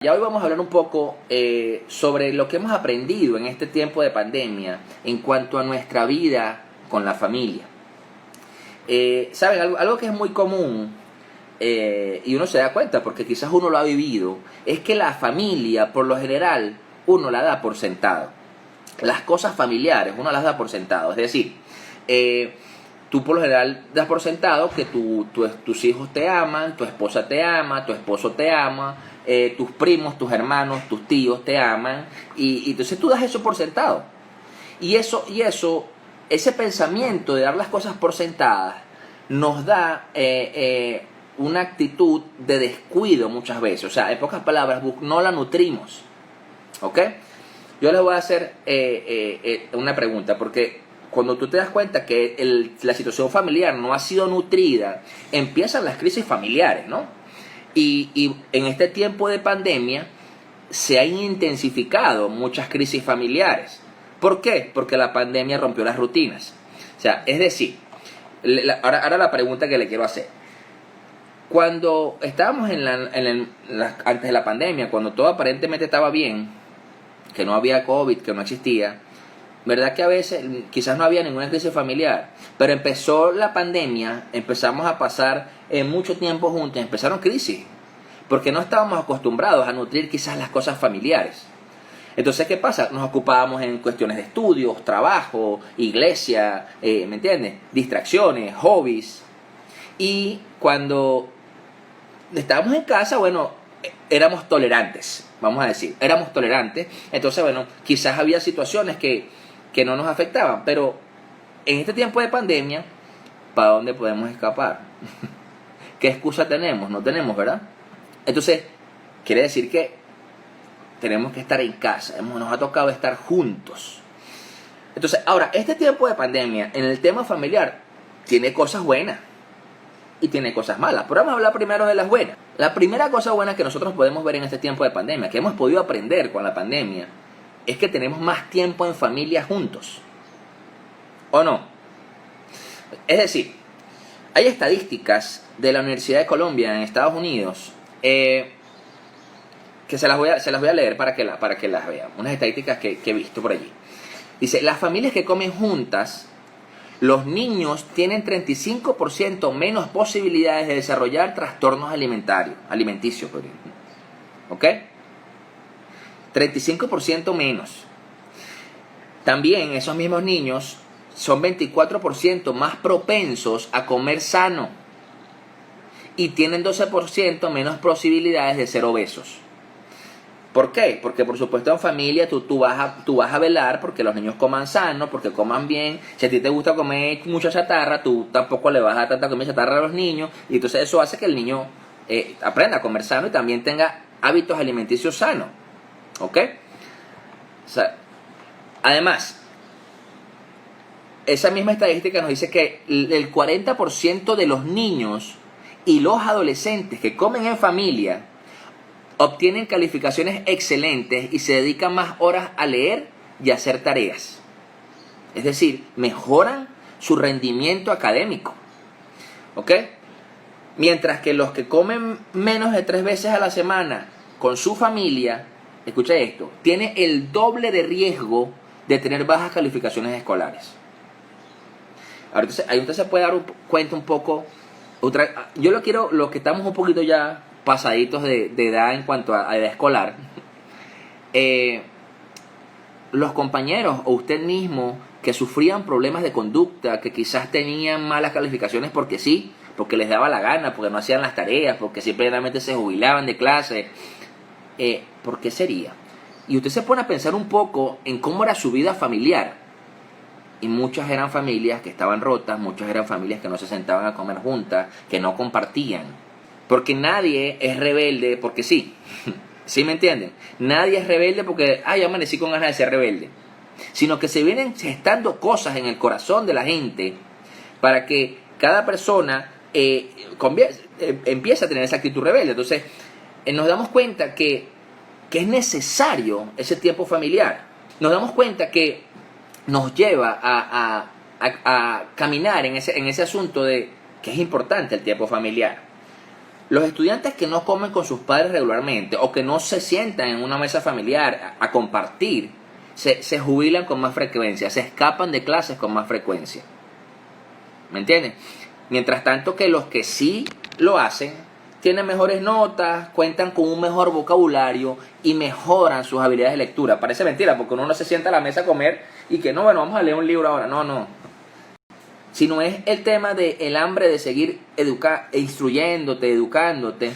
Ya hoy vamos a hablar un poco sobre lo que hemos aprendido en este tiempo de pandemia en cuanto a nuestra vida con la familia. ¿Saben? Algo que es muy común y uno se da cuenta porque quizás uno lo ha vivido, es que la familia, por lo general, uno la da por sentado. Las cosas familiares uno las da por sentado. Es decir, tú por lo general das por sentado que tus hijos te aman, tu esposa te ama, tu esposo te ama, tus primos, tus hermanos, tus tíos te aman, y entonces tú das eso por sentado. Y ese pensamiento de dar las cosas por sentadas nos da una actitud de descuido muchas veces. O sea, en pocas palabras, no la nutrimos. ¿Ok? Yo les voy a hacer una pregunta, porque cuando tú te das cuenta que la situación familiar no ha sido nutrida, empiezan las crisis familiares, ¿no? Y en este tiempo de pandemia se han intensificado muchas crisis familiares. ¿Por qué? Porque la pandemia rompió las rutinas. O sea, es decir, ahora la pregunta que le quiero hacer. Cuando estábamos antes de la pandemia, cuando todo aparentemente estaba bien, que no había COVID, que no existía, ¿verdad que a veces quizás no había ninguna crisis familiar? Pero empezó la pandemia, empezamos a pasar mucho tiempo juntos, empezaron crisis, porque no estábamos acostumbrados a nutrir quizás las cosas familiares. Entonces, ¿qué pasa? Nos ocupábamos en cuestiones de estudios, trabajo, iglesia, ¿me entiendes? Distracciones, hobbies. Y cuando estábamos en casa, bueno, éramos tolerantes, vamos a decir, éramos tolerantes. Entonces, bueno, quizás había situaciones que no nos afectaban, pero en este tiempo de pandemia, ¿para dónde podemos escapar? ¿Qué excusa tenemos? No tenemos, ¿verdad? Entonces, quiere decir que tenemos que estar en casa, nos ha tocado estar juntos. Entonces, ahora, este tiempo de pandemia, en el tema familiar, tiene cosas buenas y tiene cosas malas, pero vamos a hablar primero de las buenas. La primera cosa buena que nosotros podemos ver en este tiempo de pandemia, que hemos podido aprender con la pandemia, es que tenemos más tiempo en familia juntos. ¿O no? Es decir, hay estadísticas de la Universidad de Columbia en Estados Unidos que se las voy a leer para que las vean. Unas estadísticas que he visto por allí. Dice, las familias que comen juntas, los niños tienen 35% menos posibilidades de desarrollar trastornos alimenticios. ¿Ok? 35% menos. También esos mismos niños son 24% más propensos a comer sano y tienen 12% menos posibilidades de ser obesos. ¿Por qué? Porque por supuesto en familia tú vas a velar porque los niños coman sano, porque coman bien. Si a ti te gusta comer mucha chatarra, tú tampoco le vas a dar tanta comida chatarra a los niños, y entonces eso hace que el niño aprenda a comer sano y también tenga hábitos alimenticios sanos. ¿Ok? O sea, además, esa misma estadística nos dice que el 40% de los niños y los adolescentes que comen en familia obtienen calificaciones excelentes y se dedican más horas a leer y a hacer tareas. Es decir, mejoran su rendimiento académico. ¿Ok? Mientras que los que comen menos de 3 veces a la semana con su familia, escucha esto, tiene el doble de riesgo de tener bajas calificaciones escolares. Ahora, entonces, ahí usted se puede dar cuenta un poco. Los que estamos un poquito ya pasaditos de edad en cuanto a edad escolar, los compañeros o usted mismo que sufrían problemas de conducta, que quizás tenían malas calificaciones porque sí, porque les daba la gana, porque no hacían las tareas, porque simplemente se jubilaban de clase, ¿por qué sería? Y usted se pone a pensar un poco en cómo era su vida familiar, y muchas eran familias que estaban rotas, muchas eran familias que no se sentaban a comer juntas, que no compartían. Porque nadie es rebelde porque sí. ¿Sí me entienden? Nadie es rebelde porque, yo amanecí con ganas de ser rebelde. Sino que se vienen gestando cosas en el corazón de la gente para que cada persona empiece a tener esa actitud rebelde. Entonces, nos damos cuenta que es necesario ese tiempo familiar. Nos damos cuenta que nos lleva a caminar en ese asunto de que es importante el tiempo familiar. Los estudiantes que no comen con sus padres regularmente o que no se sientan en una mesa familiar a compartir, se jubilan con más frecuencia, se escapan de clases con más frecuencia. ¿Me entienden? Mientras tanto que los que sí lo hacen, tienen mejores notas, cuentan con un mejor vocabulario y mejoran sus habilidades de lectura. Parece mentira, porque uno no se sienta a la mesa a comer y que no, bueno, vamos a leer un libro ahora. No. Sino es el tema del hambre de seguir instruyéndote, educándote.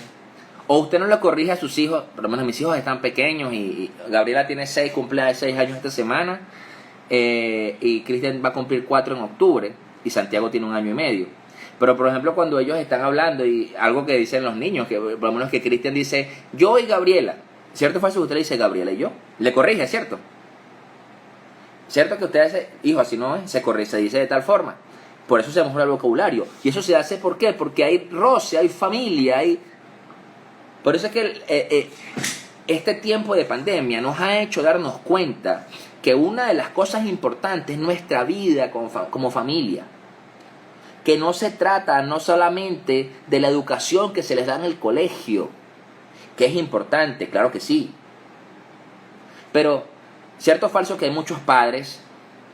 O usted no le corrige a sus hijos, por lo menos mis hijos están pequeños y Gabriela tiene 6 años esta semana, y Cristian va a cumplir 4 en octubre y Santiago tiene 1 año y medio. Pero por ejemplo cuando ellos están hablando y algo que dicen los niños, que por lo menos que Cristian dice yo y Gabriela, ¿cierto o falso que usted le dice Gabriela y yo? Le corrige, ¿cierto? ¿Cierto que usted dice, hijo, así no es? Se corrige, se dice de tal forma. Por eso se mejora el vocabulario. Y eso se hace, ¿por qué? Porque hay roce, hay familia, hay... Por eso es que este tiempo de pandemia nos ha hecho darnos cuenta que una de las cosas importantes es nuestra vida como familia. Que no se trata no solamente de la educación que se les da en el colegio, que es importante, claro que sí. Pero, ¿cierto o falso que hay muchos padres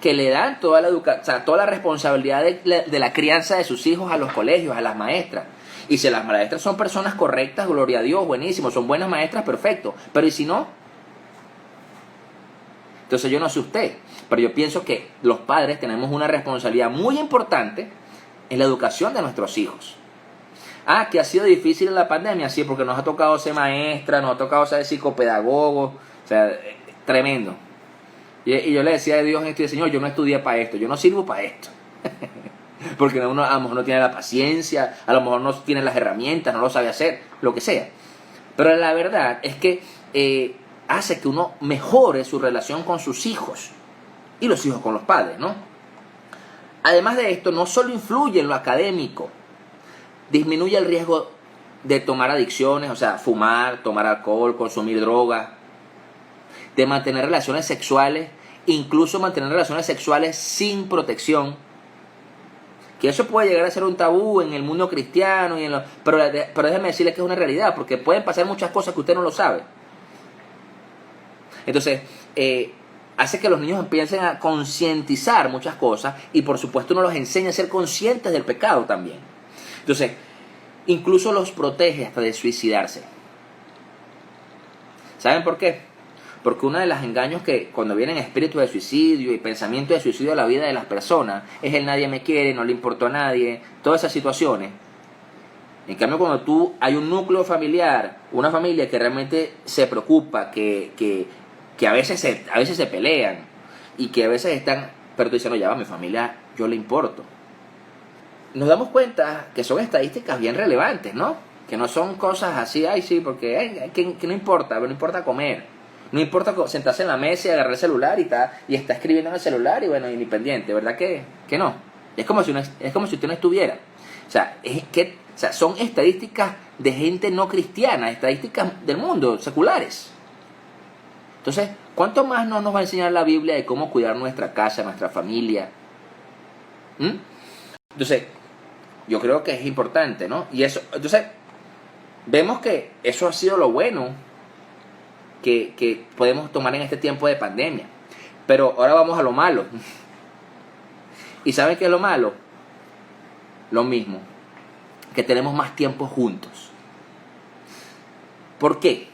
que le dan toda la responsabilidad de la crianza de sus hijos a los colegios, a las maestras? Y si las maestras son personas correctas, gloria a Dios, buenísimo, son buenas maestras, perfecto. Pero ¿y si no? Entonces yo no sé usted, pero yo pienso que los padres tenemos una responsabilidad muy importante en la educación de nuestros hijos. Que ha sido difícil en la pandemia, sí, porque nos ha tocado ser maestra, nos ha tocado ser psicopedagogos, o sea, tremendo. Y yo le decía a Dios en esto, Señor, yo no estudié para esto, yo no sirvo para esto. Porque uno a lo mejor no tiene la paciencia, a lo mejor no tiene las herramientas, no lo sabe hacer, lo que sea. Pero la verdad es que hace que uno mejore su relación con sus hijos y los hijos con los padres, ¿no? Además de esto, no solo influye en lo académico, disminuye el riesgo de tomar adicciones, o sea, fumar, tomar alcohol, consumir drogas, de mantener relaciones sexuales, incluso mantener relaciones sexuales sin protección. Que eso puede llegar a ser un tabú en el mundo cristiano, pero déjeme decirle que es una realidad, porque pueden pasar muchas cosas que usted no lo sabe. Entonces, hace que los niños empiecen a concientizar muchas cosas y por supuesto uno los enseña a ser conscientes del pecado también. Entonces, incluso los protege hasta de suicidarse. ¿Saben por qué? Porque uno de los engaños que cuando vienen espíritus de suicidio y pensamientos de suicidio a la vida de las personas es el nadie me quiere, no le importo a nadie, todas esas situaciones. En cambio, cuando hay un núcleo familiar, una familia que realmente se preocupa, que a veces se pelean y que a veces están, pero tú dices, no, ya va, mi familia, yo le importo. Nos damos cuenta que son estadísticas bien relevantes, ¿no? Que no son cosas así, sí, porque que no importa, pero no importa comer. No importa sentarse en la mesa y agarrar el celular y está escribiendo en el celular y bueno, y ni pendiente, ¿verdad que no? Es como si usted no estuviera. O sea, son estadísticas de gente no cristiana, estadísticas del mundo, seculares. Entonces, ¿cuánto más no nos va a enseñar la Biblia de cómo cuidar nuestra casa, nuestra familia? Entonces, yo creo que es importante, ¿no? Y eso, entonces, vemos que eso ha sido lo bueno que podemos tomar en este tiempo de pandemia. Pero ahora vamos a lo malo. ¿Y saben qué es lo malo? Lo mismo, que tenemos más tiempo juntos. ¿Por qué?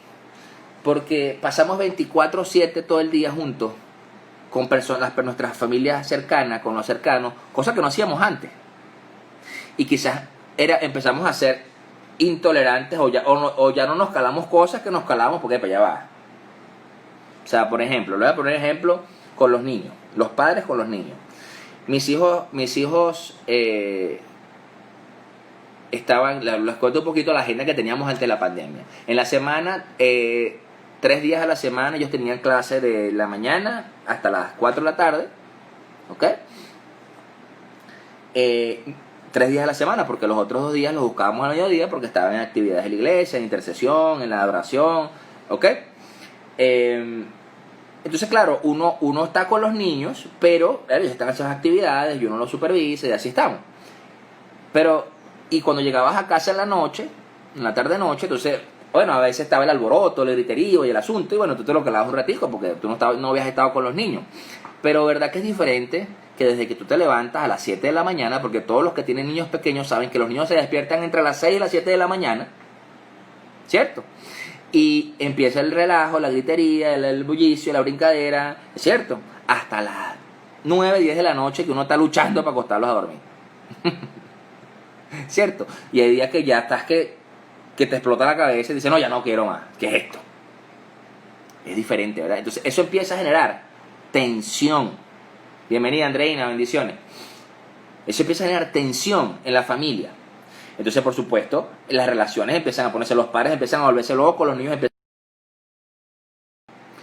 Porque pasamos 24/7 todo el día juntos con personas, nuestras familias cercanas, con los cercanos, cosa que no hacíamos antes. Y quizás empezamos a ser intolerantes o ya no nos calamos cosas que nos calamos porque pues ya va. O sea, por ejemplo, le voy a poner ejemplo con los niños, los padres con los niños. Mis hijos les cuento un poquito la agenda que teníamos antes de la pandemia. En la semana, 3 días a la semana ellos tenían clase de la mañana hasta las 4 de la tarde, ¿ok? 3 días a la semana, porque los otros 2 días los buscábamos al mediodía porque estaban en actividades de la iglesia, en intercesión, en la adoración, ¿ok? Entonces, claro, uno está con los niños, pero ellos están en esas actividades y uno los supervisa y así estamos. Y cuando llegabas a casa en la noche, en la tarde-noche, entonces, bueno, a veces estaba el alboroto, el griterío y el asunto, y bueno, tú te lo quedabas un ratico porque tú no habías estado con los niños. Pero verdad que es diferente que desde que tú te levantas a las 7 de la mañana, porque todos los que tienen niños pequeños saben que los niños se despiertan entre las 6 y las 7 de la mañana, ¿cierto? Y empieza el relajo, la gritería, el bullicio, la brincadera, ¿cierto? Hasta las 9, 10 de la noche que uno está luchando para acostarlos a dormir. ¿Cierto? Y hay días que ya estás que te explota la cabeza y dices, no, ya no quiero más. ¿Qué es esto? Es diferente, ¿verdad? Entonces eso empieza a generar tensión. Bienvenida, Andreina, bendiciones. Eso empieza a generar tensión en la familia. Entonces, por supuesto, las relaciones empiezan a ponerse, los padres empiezan a volverse locos, los niños empiezan...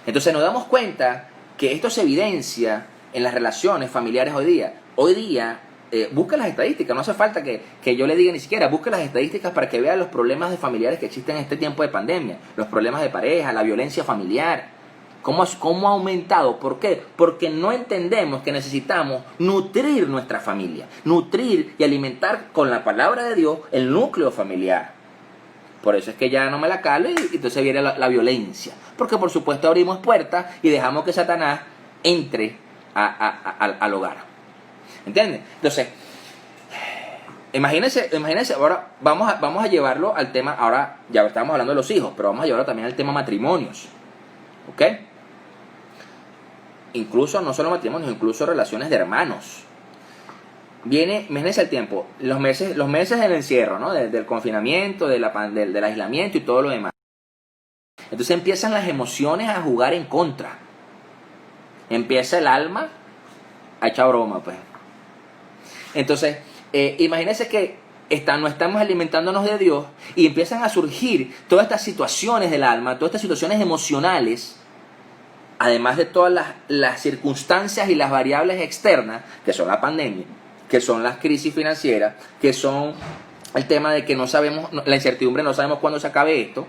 Entonces nos damos cuenta que esto se evidencia en las relaciones familiares hoy día. Hoy día, busca las estadísticas, no hace falta que yo le diga ni siquiera, busca las estadísticas para que vea los problemas de familiares que existen en este tiempo de pandemia, los problemas de pareja, la violencia familiar. ¿Cómo ha aumentado? ¿Por qué? Porque no entendemos que necesitamos nutrir nuestra familia, nutrir y alimentar con la palabra de Dios el núcleo familiar. Por eso es que ya no me la calo y entonces viene la violencia. Porque por supuesto abrimos puertas y dejamos que Satanás entre al hogar. ¿Entienden? Entonces, imagínense, ahora vamos a llevarlo al tema, ahora ya estamos hablando de los hijos, pero vamos a llevarlo también al tema matrimonios. ¿Ok? Incluso, no solo matrimonios, incluso relaciones de hermanos. Imagínense el tiempo, los meses del encierro, ¿no? Del confinamiento, del aislamiento y todo lo demás. Entonces empiezan las emociones a jugar en contra. Empieza el alma a echar broma, pues. Entonces, imagínense que no estamos alimentándonos de Dios y empiezan a surgir todas estas situaciones del alma, todas estas situaciones emocionales, además de todas las circunstancias y las variables externas, que son la pandemia, que son las crisis financieras, que son el tema de que no sabemos, la incertidumbre, no sabemos cuándo se acabe esto.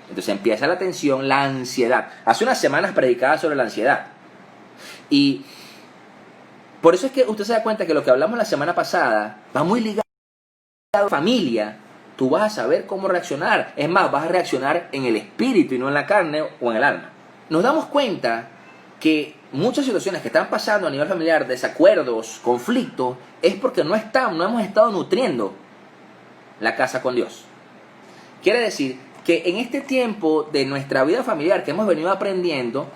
Entonces empieza la tensión, la ansiedad. Hace unas semanas predicaba sobre la ansiedad. Y por eso es que usted se da cuenta que lo que hablamos la semana pasada va muy ligado a la familia. Tú vas a saber cómo reaccionar. Es más, vas a reaccionar en el espíritu y no en la carne o en el alma. Nos damos cuenta que muchas situaciones que están pasando a nivel familiar, desacuerdos, conflictos, es porque no hemos estado nutriendo la casa con Dios. Quiere decir que en este tiempo de nuestra vida familiar que hemos venido aprendiendo,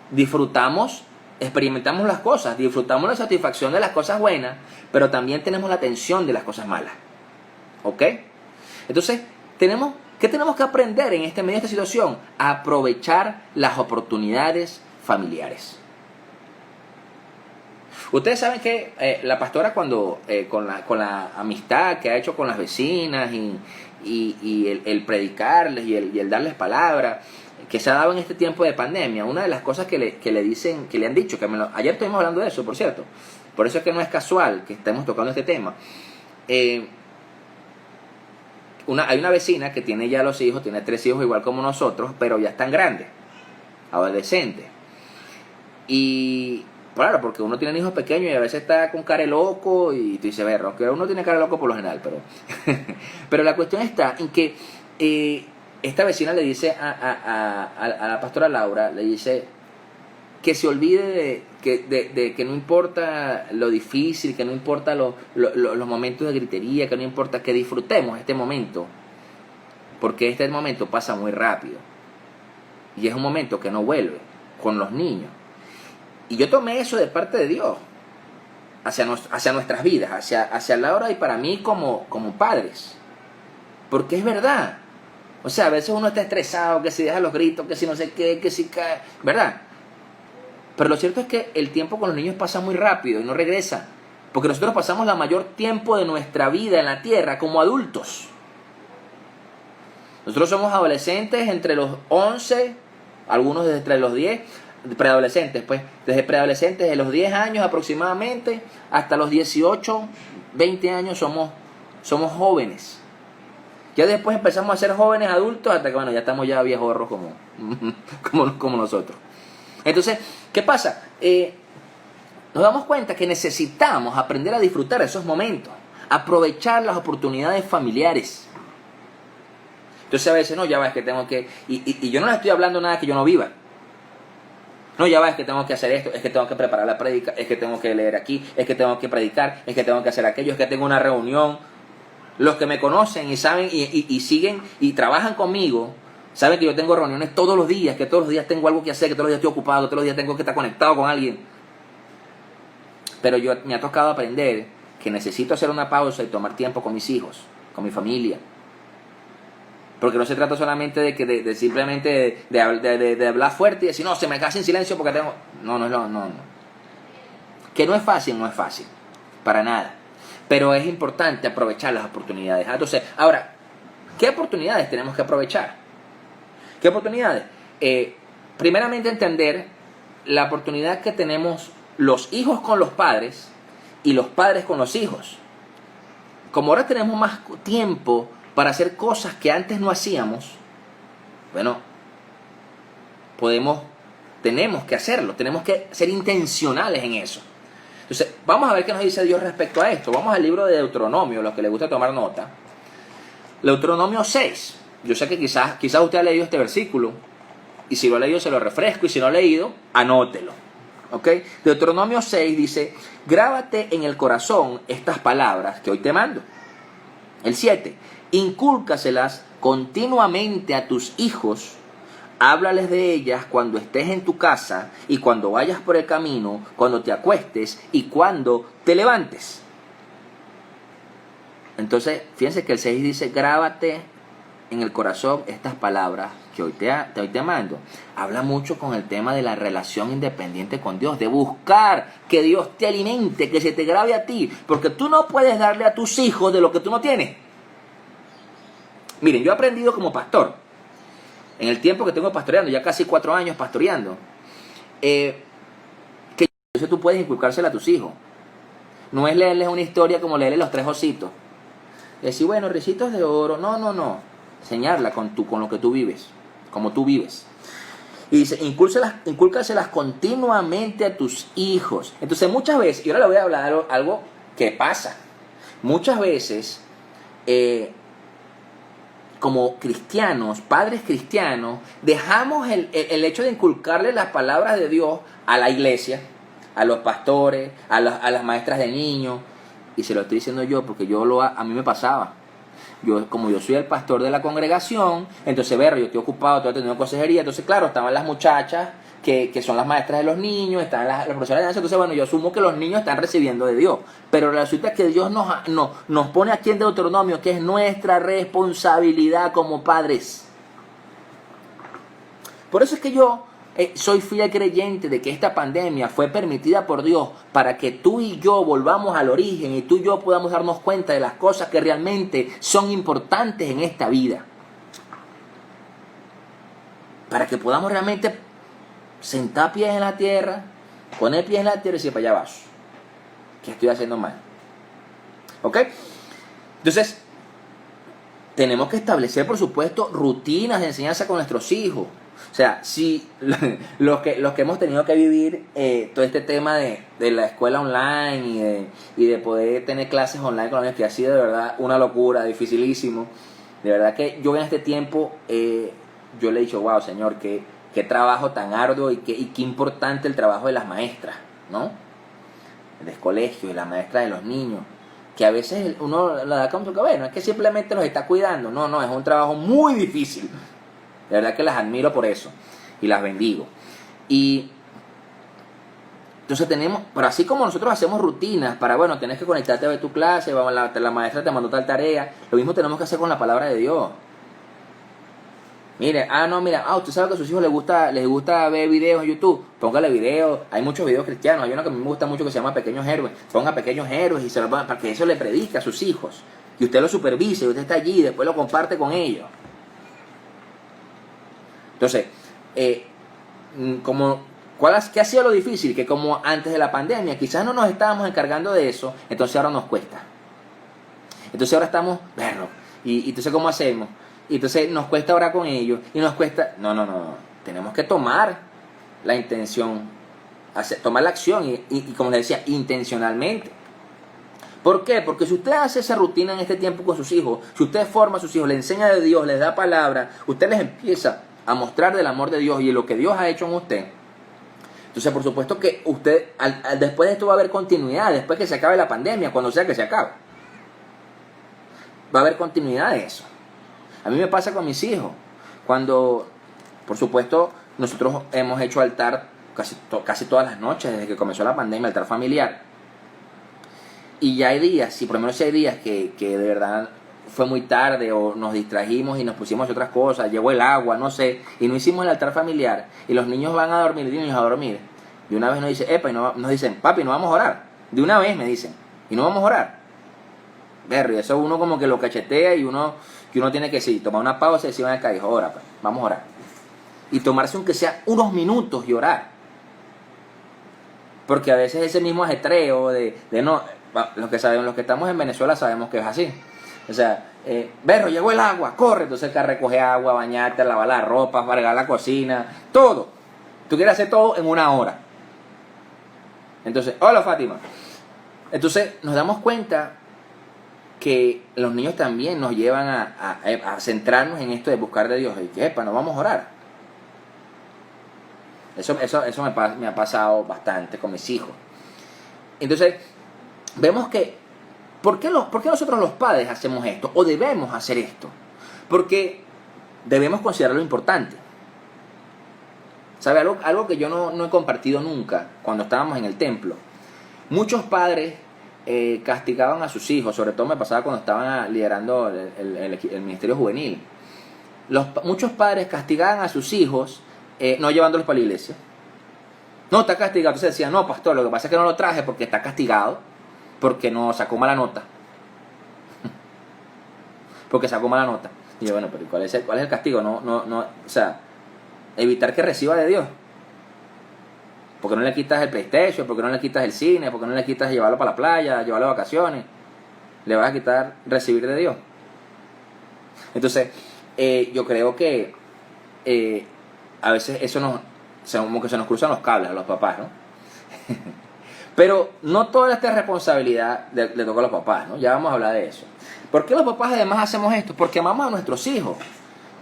disfrutamos, experimentamos las cosas, disfrutamos la satisfacción de las cosas buenas, pero también tenemos la tensión de las cosas malas. ¿Ok? Entonces, ¿qué tenemos que aprender en medio de esta situación? A aprovechar las oportunidades familiares. Ustedes saben que la pastora cuando con la amistad que ha hecho con las vecinas y el predicarles y el darles palabra que se ha dado en este tiempo de pandemia, una de las cosas que le dicen, que le han dicho, ayer estuvimos hablando de eso, por cierto, por eso es que no es casual que estemos tocando este tema. Hay una vecina que tiene ya los hijos, tiene 3 hijos igual como nosotros, pero ya están grandes, adolescentes. Y claro, porque uno tiene hijos pequeños y a veces está con cara de loco y tú dices, aunque uno tiene cara de loco por lo general, pero la cuestión está en que esta vecina le dice a la pastora Laura, le dice que se olvide de que no importa lo difícil, que no importa los momentos de gritería, que no importa, que disfrutemos este momento, porque este momento pasa muy rápido y es un momento que no vuelve con los niños. Y yo tomé eso de parte de Dios hacia nuestras vidas, hacia Laura y para mí como padres, porque es verdad. O sea, a veces uno está estresado, que si deja los gritos, que si no sé qué, que si cae, ¿verdad? Pero lo cierto es que el tiempo con los niños pasa muy rápido y no regresa. Porque nosotros pasamos la mayor tiempo de nuestra vida en la tierra como adultos. Nosotros somos adolescentes entre los 11, algunos desde entre los 10, preadolescentes, pues, desde preadolescentes de los 10 años aproximadamente hasta los 18, 20 años somos jóvenes. Ya después empezamos a ser jóvenes adultos hasta que, bueno, ya estamos ya viejorros como nosotros. Entonces, ¿qué pasa? Nos damos cuenta que necesitamos aprender a disfrutar esos momentos, aprovechar las oportunidades familiares. Entonces a veces, no, ya va, es que tengo que... Y yo no le estoy hablando nada que yo no viva. No, ya va, es que tengo que hacer esto, es que tengo que preparar la prédica, es que tengo que leer aquí, es que tengo que predicar, es que tengo que hacer aquello, es que tengo una reunión. Los que me conocen y saben y siguen y trabajan conmigo, saben que yo tengo reuniones todos los días, que todos los días tengo algo que hacer, que todos los días estoy ocupado, que todos los días tengo que estar conectado con alguien. Pero me ha tocado aprender que necesito hacer una pausa y tomar tiempo con mis hijos, con mi familia. Porque no se trata solamente de simplemente de hablar fuerte y decir, no, se me queda sin silencio porque tengo... No. Que no es fácil, para nada. Pero es importante aprovechar las oportunidades. Entonces, ahora, ¿qué oportunidades tenemos que aprovechar? ¿Qué oportunidades? Primeramente entender la oportunidad que tenemos los hijos con los padres y los padres con los hijos. Como ahora tenemos más tiempo para hacer cosas que antes no hacíamos, bueno, tenemos que hacerlo, tenemos que ser intencionales en eso. Entonces, vamos a ver qué nos dice Dios respecto a esto. Vamos al libro de Deuteronomio, los que les gusta tomar nota. Deuteronomio 6. Yo sé que quizás usted ha leído este versículo, y si lo ha leído se lo refresco, y si no ha leído, anótelo. ¿Ok? Deuteronomio 6 dice, grábate en el corazón estas palabras que hoy te mando. El 7, incúlcaselas continuamente a tus hijos, háblales de ellas cuando estés en tu casa y cuando vayas por el camino, cuando te acuestes y cuando te levantes. Entonces, fíjense que el 6 dice, grábate en el corazón estas palabras que hoy te mando. Habla mucho con el tema de la relación independiente con Dios, de buscar que Dios te alimente, que se te grabe a ti, porque tú no puedes darle a tus hijos de lo que tú no tienes. Miren, yo he aprendido como pastor, en el tiempo que tengo pastoreando, ya casi 4 años pastoreando, que eso tú puedes inculcársela a tus hijos. No es leerles una historia como leerles los 3 ositos. Y decir, bueno, ricitos de oro. No. Enseñarla con lo que tú vives, como tú vives. Y dice, incúlcaselas continuamente a tus hijos. Entonces muchas veces, y ahora le voy a hablar algo que pasa. Muchas veces, como cristianos, padres cristianos, dejamos el hecho de inculcarle las palabras de Dios a la iglesia, a los pastores, a las maestras de niños. Y se lo estoy diciendo yo porque a mí me pasaba. Como yo soy el pastor de la congregación, entonces, yo estoy ocupado, estoy teniendo consejería. Entonces, claro, estaban las muchachas que son las maestras de los niños, están las profesoras de danza. Entonces, bueno, yo asumo que los niños están recibiendo de Dios. Pero resulta que Dios nos pone aquí en Deuteronomio que es nuestra responsabilidad como padres. Por eso es que yo soy fiel creyente de que esta pandemia fue permitida por Dios para que tú y yo volvamos al origen y tú y yo podamos darnos cuenta de las cosas que realmente son importantes en esta vida. Para que podamos realmente sentar pies en la tierra, poner pies en la tierra y decir, para allá vas, ¿qué estoy haciendo mal? ¿Ok? Entonces, tenemos que establecer, por supuesto, rutinas de enseñanza con nuestros hijos. O sea, si los que hemos tenido que vivir todo este tema de la escuela online y de poder tener clases online con los niños, que ha sido de verdad una locura, dificilísimo. De verdad que yo en este tiempo, yo le he dicho, wow, Señor, qué trabajo tan arduo y qué importante el trabajo de las maestras, ¿no? Del colegio y la maestra de los niños. Que a veces uno la da como que, bueno, es que simplemente los está cuidando. No, es un trabajo muy difícil. De verdad que las admiro por eso y las bendigo. Y entonces pero así como nosotros hacemos rutinas para, bueno, tenés que conectarte a ver tu clase, la maestra te mandó tal tarea, lo mismo tenemos que hacer con la palabra de Dios. Mire, usted sabe que a sus hijos les gusta ver videos en YouTube, póngale videos, hay muchos videos cristianos, hay uno que a mí me gusta mucho que se llama Pequeños Héroes, ponga Pequeños Héroes y para que eso le predique a sus hijos, y usted lo supervise, y usted está allí y después lo comparte con ellos. Entonces, ¿qué ha sido lo difícil? Que como antes de la pandemia quizás no nos estábamos encargando de eso, entonces ahora nos cuesta. Entonces ahora estamos, y entonces ¿cómo hacemos? Y entonces nos cuesta orar con ellos, y nos cuesta, no, tenemos que tomar la intención, tomar la acción, y como les decía, intencionalmente. ¿Por qué? Porque si usted hace esa rutina en este tiempo con sus hijos, si usted forma a sus hijos, les enseña de Dios, les da palabra, usted les empieza a mostrar del amor de Dios y de lo que Dios ha hecho en usted. Entonces, por supuesto que usted, después de esto va a haber continuidad, después que se acabe la pandemia, cuando sea que se acabe. Va a haber continuidad de eso. A mí me pasa con mis hijos. Cuando, por supuesto, nosotros hemos hecho altar casi todas las noches desde que comenzó la pandemia, altar familiar. Y ya hay días, si por lo menos si hay días que de verdad fue muy tarde o nos distrajimos y nos pusimos a hacer otras cosas, llegó el agua, no sé, y no hicimos el altar familiar y los niños van a dormir, niños a dormir. Y una vez nos dice, epa, y nos dicen, papi, no vamos a orar. De una vez me dicen, y no vamos a orar. Berry, eso uno como que lo cachetea y uno tiene que sí, tomar una pausa y decir, ven acá, dijo, ora, pues, vamos a orar. Y tomarse aunque sea unos minutos y orar. Porque a veces ese mismo ajetreo de no, los que estamos en Venezuela sabemos que es así. O sea, Berro, llegó el agua, corre. Entonces el que recoge agua, bañarte, lavar la ropa, fregar la cocina, todo. Tú quieres hacer todo en una hora. Entonces, hola Fátima. Entonces nos damos cuenta que los niños también nos llevan a centrarnos en esto de buscar de Dios. Y que, nos vamos a orar. Eso me ha pasado bastante con mis hijos. Entonces, vemos que, ¿por qué nosotros los padres hacemos esto? O debemos hacer esto. Porque debemos considerarlo importante. ¿Sabe? Algo que yo no he compartido nunca cuando estábamos en el templo. Muchos padres castigaban a sus hijos, sobre todo me pasaba cuando estaban liderando el ministerio juvenil. Muchos padres castigaban a sus hijos no llevándolos para la iglesia. No, está castigado. Entonces decían, no, pastor, lo que pasa es que no lo traje porque está castigado, porque no sacó mala nota. Porque sacó mala nota. Y yo, bueno, pero ¿cuál es el castigo? No, o sea, evitar que reciba de Dios. ¿Por qué no le quitas el PlayStation? ¿Por qué no le quitas el cine? ¿Por qué no le quitas llevarlo para la playa, llevarlo de vacaciones? Le vas a quitar recibir de Dios. Entonces, yo creo que a veces eso como que se nos cruzan los cables a los papás, ¿no? Pero no toda esta responsabilidad le toca a los papás, ¿no? Ya vamos a hablar de eso. ¿Por qué los papás además hacemos esto? Porque amamos a nuestros hijos.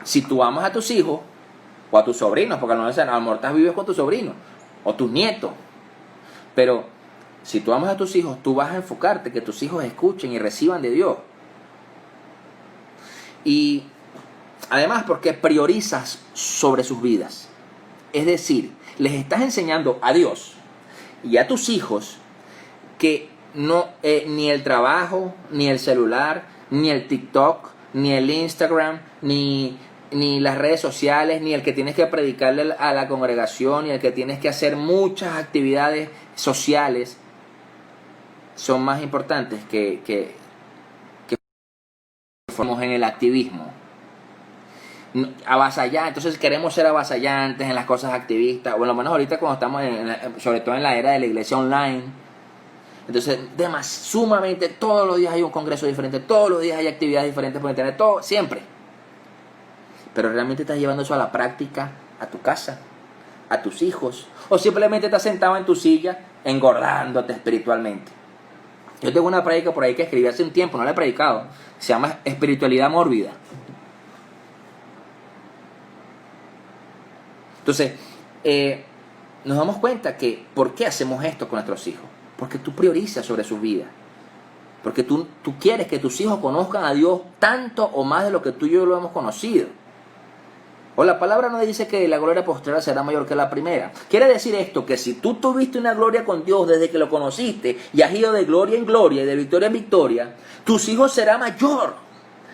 Si tú amas a tus hijos o a tus sobrinos, porque a lo mejor estás vives con tus sobrinos o tus nietos, pero si tú amas a tus hijos, tú vas a enfocarte que tus hijos escuchen y reciban de Dios. Y además porque priorizas sobre sus vidas. Es decir, les estás enseñando a Dios y a tus hijos que no, ni el trabajo, ni el celular, ni el TikTok, ni el Instagram, ni las redes sociales, ni el que tienes que predicarle a la congregación, ni el que tienes que hacer muchas actividades sociales, son más importantes que formamos en el activismo. Avasallar, entonces queremos ser avasallantes en las cosas activistas, o por lo menos ahorita cuando estamos sobre todo en la era de la iglesia online. Entonces, sumamente, todos los días hay un congreso diferente, todos los días hay actividades diferentes por internet, todo, siempre. Pero realmente estás llevando eso a la práctica, a tu casa, a tus hijos, o simplemente estás sentado en tu silla engordándote espiritualmente. Yo tengo una prédica por ahí que escribí hace un tiempo, no la he predicado, se llama Espiritualidad Mórbida. Entonces, nos damos cuenta que ¿por qué hacemos esto con nuestros hijos? Porque tú priorizas sobre sus vidas. Porque tú quieres que tus hijos conozcan a Dios tanto o más de lo que tú y yo lo hemos conocido. O la palabra no dice que la gloria postrera será mayor que la primera. Quiere decir esto, que si tú tuviste una gloria con Dios desde que lo conociste y has ido de gloria en gloria y de victoria en victoria, tus hijos será mayor.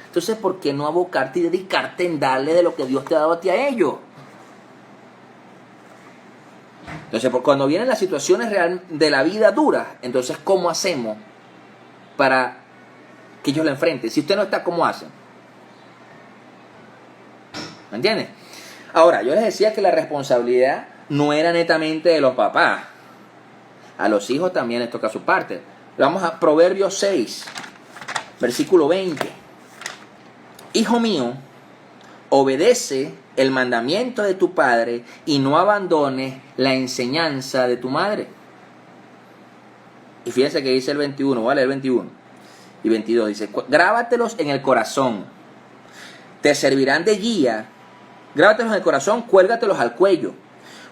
Entonces, ¿por qué no abocarte y dedicarte en darle de lo que Dios te ha dado a ti a ellos? Entonces, cuando vienen las situaciones reales de la vida duras, entonces, ¿cómo hacemos para que ellos la enfrenten? Si usted no está, ¿cómo hacen? ¿Me entiendes? Ahora, yo les decía que la responsabilidad no era netamente de los papás. A los hijos también les toca su parte. Vamos a Proverbios 6, versículo 20. Hijo mío, obedece el mandamiento de tu padre y no abandones la enseñanza de tu madre. Y fíjense que dice el 21, voy a leer el 21 y 22. Dice, grábatelos en el corazón, te servirán de guía. Grábatelos en el corazón, cuélgatelos al cuello.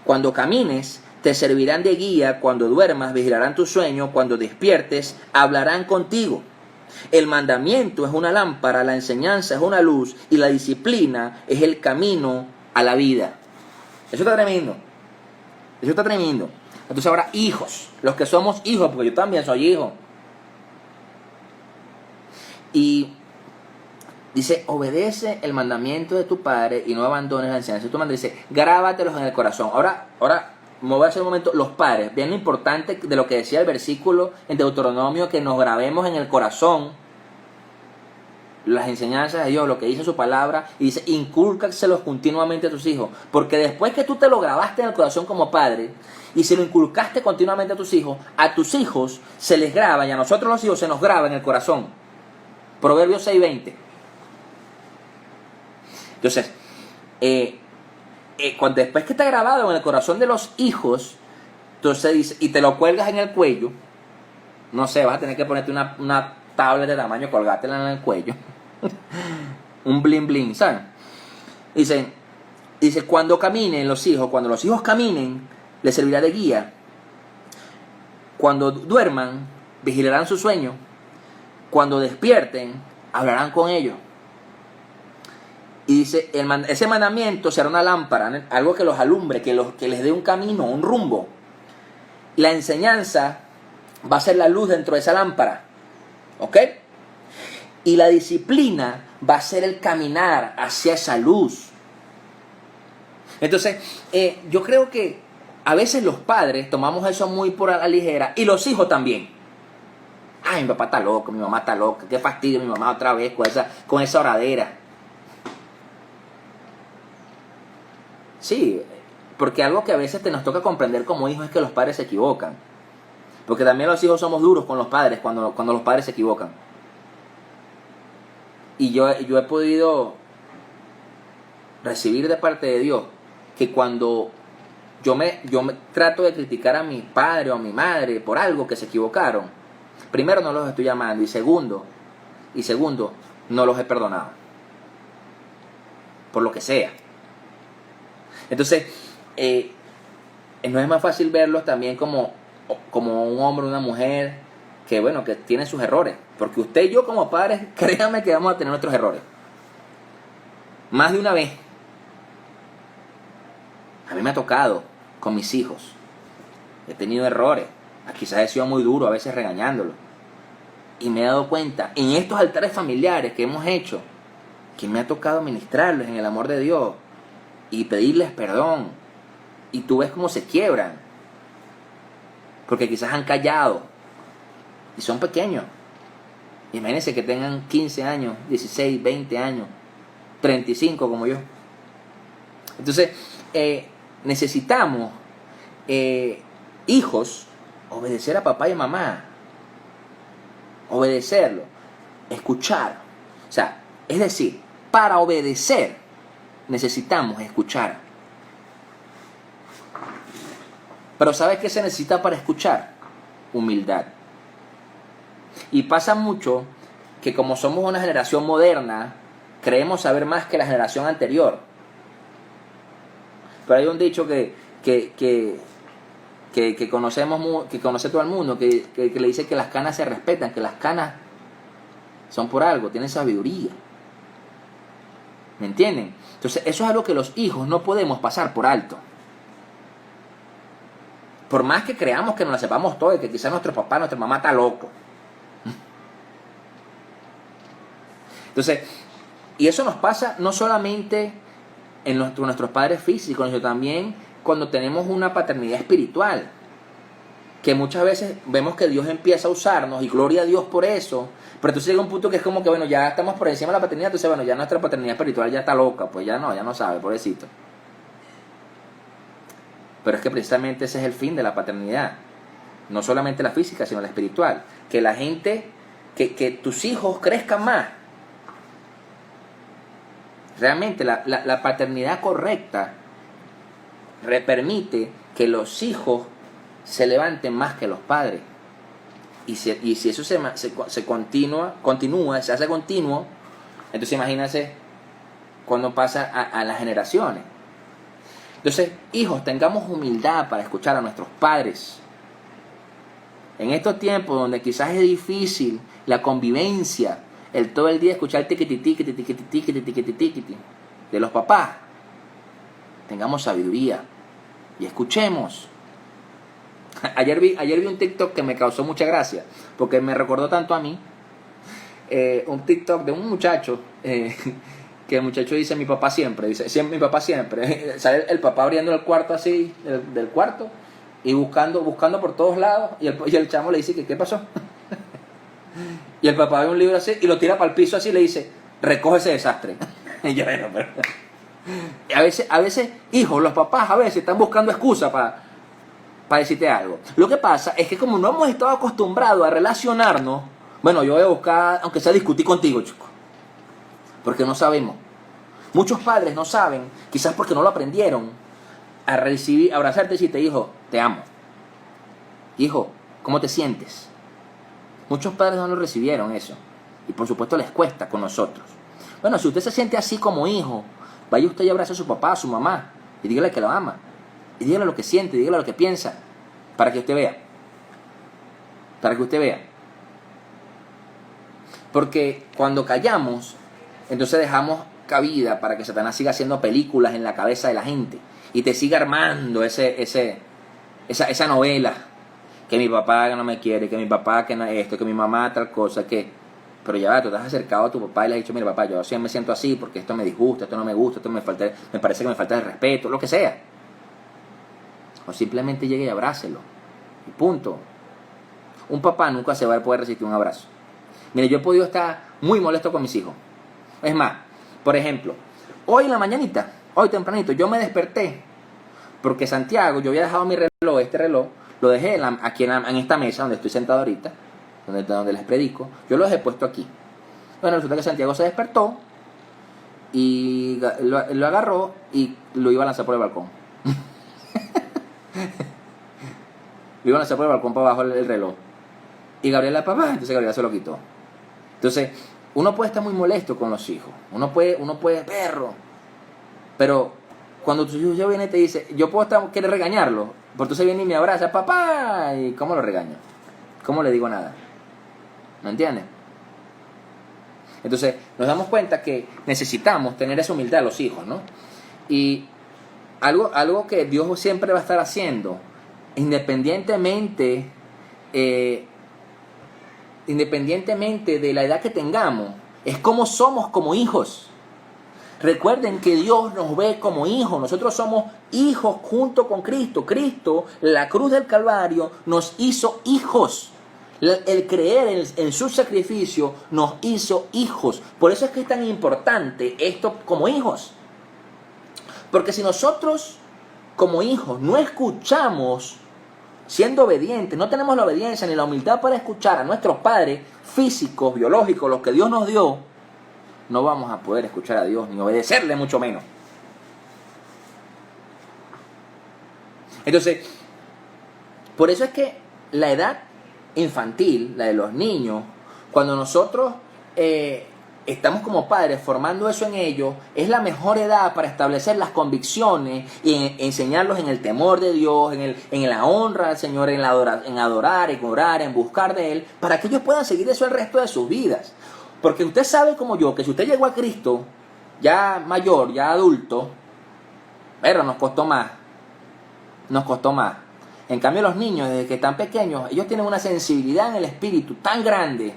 Cuando camines, te servirán de guía. Cuando duermas, vigilarán tu sueño. Cuando despiertes, hablarán contigo. El mandamiento es una lámpara, la enseñanza es una luz y la disciplina es el camino a la vida. Eso está tremendo. Eso está tremendo. Entonces ahora, hijos, los que somos hijos, porque yo también soy hijo. Y dice, obedece el mandamiento de tu padre y no abandones la enseñanza de tu madre. Dice, grábatelos en el corazón. Ahora me voy a hacer un momento, los padres, vean lo importante de lo que decía el versículo en Deuteronomio, que nos grabemos en el corazón las enseñanzas de Dios, lo que dice su palabra, y dice, incúlcaselos continuamente a tus hijos, porque después que tú te lo grabaste en el corazón como padre, y se lo inculcaste continuamente a tus hijos se les graba, y a nosotros los hijos se nos graba en el corazón. Proverbios 6:20. Entonces, cuando después que está grabado en el corazón de los hijos, entonces dice, y te lo cuelgas en el cuello, no sé, vas a tener que ponerte una tablet de tamaño, colgátela en el cuello, un bling bling, ¿sabes? Dice, cuando los hijos caminen, les servirá de guía. Cuando duerman, vigilarán su sueño. Cuando despierten, hablarán con ellos. Y dice, ese mandamiento será una lámpara, algo que los alumbre, que les dé un camino, un rumbo. La enseñanza va a ser la luz dentro de esa lámpara. ¿Ok? Y la disciplina va a ser el caminar hacia esa luz. Entonces, yo creo que a veces los padres tomamos eso muy por la ligera, y los hijos también. Ay, mi papá está loco, mi mamá está loca, qué fastidio mi mamá otra vez con esa oradera. Sí, porque algo que a veces nos toca comprender como hijos es que los padres se equivocan. Porque también los hijos somos duros con los padres cuando los padres se equivocan. Y yo he podido recibir de parte de Dios que cuando yo me trato de criticar a mi padre o a mi madre por algo que se equivocaron, primero no los estoy llamando, y segundo, no los he perdonado. Por lo que sea. Entonces, no es más fácil verlos también como un hombre o una mujer que, bueno, que tiene sus errores. Porque usted y yo como padres, créanme que vamos a tener nuestros errores. Más de una vez. A mí me ha tocado con mis hijos. He tenido errores. Quizás he sido muy duro, a veces regañándolos. Y me he dado cuenta, en estos altares familiares que hemos hecho, que me ha tocado ministrarles en el amor de Dios y pedirles perdón. Y tú ves cómo se quiebran. Porque quizás han callado. Y son pequeños. Imagínense que tengan 15 años, 16, 20 años, 35 como yo. Entonces, necesitamos, hijos, obedecer a papá y a mamá. Obedecerlo. Escuchar. O sea, es decir, para obedecer necesitamos escuchar. Pero ¿sabes qué se necesita para escuchar? Humildad. Y pasa mucho que como somos una generación moderna, creemos saber más que la generación anterior. Pero hay un dicho que conocemos, que conoce todo el mundo, que le dice que las canas se respetan, que las canas son por algo, tienen sabiduría. ¿Me entienden? Entonces eso es algo que los hijos no podemos pasar por alto. Por más que creamos que nos la sepamos todo y que quizás nuestro papá, nuestra mamá está loco. Entonces, y eso nos pasa no solamente en nuestros padres físicos, sino también cuando tenemos una paternidad espiritual. Que muchas veces vemos que Dios empieza a usarnos, y gloria a Dios por eso. Pero entonces llega un punto que es como que, bueno, ya estamos por encima de la paternidad, entonces, bueno, ya nuestra paternidad espiritual ya está loca, pues ya no sabe, pobrecito. Pero es que precisamente ese es el fin de la paternidad. No solamente la física, sino la espiritual. Que la gente, que tus hijos crezcan más. Realmente la paternidad correcta permite que los hijos se levanten más que los padres. Y si eso se continúa, se hace continuo, entonces imagínense cuando pasa a las generaciones. Entonces, hijos, tengamos humildad para escuchar a nuestros padres. En estos tiempos donde quizás es difícil la convivencia, el todo el día escuchar tiquititi de los papás, tengamos sabiduría y escuchemos. Ayer vi un TikTok que me causó mucha gracia, porque me recordó tanto a mí. Un TikTok de un muchacho, que el muchacho dice mi papá siempre, mi papá siempre. Sale el papá abriendo el cuarto así, del cuarto, y buscando por todos lados, y el chamo le dice que ¿qué pasó? Y el papá ve un libro así, y lo tira para el piso así, y le dice, recoge ese desastre. Y yo, bueno, pero... A veces, hijos, los papás a veces están buscando excusas para decirte algo. Lo que pasa es que como no hemos estado acostumbrados a relacionarnos, bueno, yo voy a buscar, aunque sea discutir contigo, chico, porque no sabemos. Muchos padres no saben, quizás porque no lo aprendieron, a recibir, abrazarte y decirte, hijo, te amo. Hijo, ¿cómo te sientes? Muchos padres no lo recibieron eso, y por supuesto les cuesta con nosotros. Bueno, si usted se siente así como hijo, vaya usted y abrace a su papá, a su mamá, y dígale que lo ama. Y dígale lo que siente, dígale lo que piensa, para que usted vea. Para que usted vea. Porque cuando callamos, entonces dejamos cabida para que Satanás siga haciendo películas en la cabeza de la gente y te siga armando esa novela. Que mi papá no me quiere, que mi papá que no esto, que mi mamá tal cosa, que... Pero ya va, tú te has acercado a tu papá y le has dicho, mira papá, yo siempre me siento así porque esto me disgusta, esto no me gusta, esto me parece que me falta de respeto, lo que sea. O simplemente llegue y abrácelo. Y punto. Un papá nunca se va a poder resistir un abrazo. Mire, yo he podido estar muy molesto con mis hijos. Es más, por ejemplo, hoy en la mañanita, hoy tempranito, yo me desperté porque Santiago, yo había dejado mi reloj, este reloj, lo dejé aquí en esta mesa donde estoy sentado ahorita, donde les predico, yo lo dejé puesto aquí. Bueno, resulta que Santiago se despertó y lo agarró y lo iba a lanzar por el balcón. Lo iban a lanzar por el balcón para abajo el reloj. Y Gabriela, papá, entonces Gabriela se lo quitó. Entonces, uno puede estar muy molesto con los hijos. Uno puede, perro. Pero cuando tu hijo viene y te dice, yo puedo querer regañarlo. Pero entonces viene y me abraza, papá. ¿Y cómo lo regaño? ¿Cómo le digo nada? ¿Me entiendes? Entonces, nos damos cuenta que necesitamos tener esa humildad a los hijos, ¿no? Y algo que Dios siempre va a estar haciendo, independientemente de la edad que tengamos, es como somos como hijos. Recuerden que Dios nos ve como hijos. Nosotros somos hijos junto con Cristo. Cristo, la cruz del Calvario, nos hizo hijos. El creer en su sacrificio nos hizo hijos. Por eso es que es tan importante esto como hijos. Porque si nosotros como hijos no escuchamos siendo obedientes, no tenemos la obediencia ni la humildad para escuchar a nuestros padres físicos, biológicos, los que Dios nos dio, no vamos a poder escuchar a Dios ni obedecerle, mucho menos. Entonces, por eso es que la edad infantil, la de los niños, cuando nosotros estamos como padres formando eso en ellos, es la mejor edad para establecer las convicciones y enseñarlos en el temor de Dios, en la honra al Señor, en adorar, en orar, en buscar de Él, para que ellos puedan seguir eso el resto de sus vidas. Porque usted sabe como yo, que si usted llegó a Cristo, ya mayor, ya adulto, pero nos costó más. En cambio los niños, desde que están pequeños, ellos tienen una sensibilidad en el espíritu tan grande,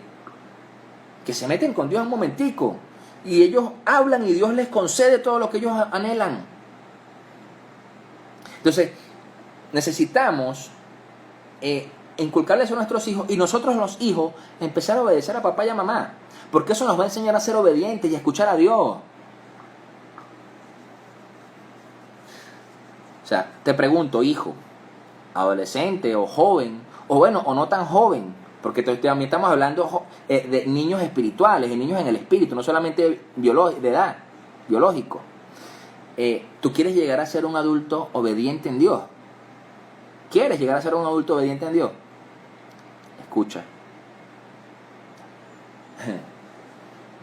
que se meten con Dios un momentico y ellos hablan y Dios les concede todo lo que ellos anhelan. Entonces, necesitamos inculcarles a nuestros hijos y nosotros los hijos empezar a obedecer a papá y a mamá, porque eso nos va a enseñar a ser obedientes y a escuchar a Dios. O sea, te pregunto, hijo, adolescente o joven, o bueno, o no tan joven, porque también estamos hablando de niños espirituales, de niños en el espíritu, no solamente de edad, biológico. ¿Tú quieres llegar a ser un adulto obediente en Dios? ¿Quieres llegar a ser un adulto obediente en Dios? Escucha.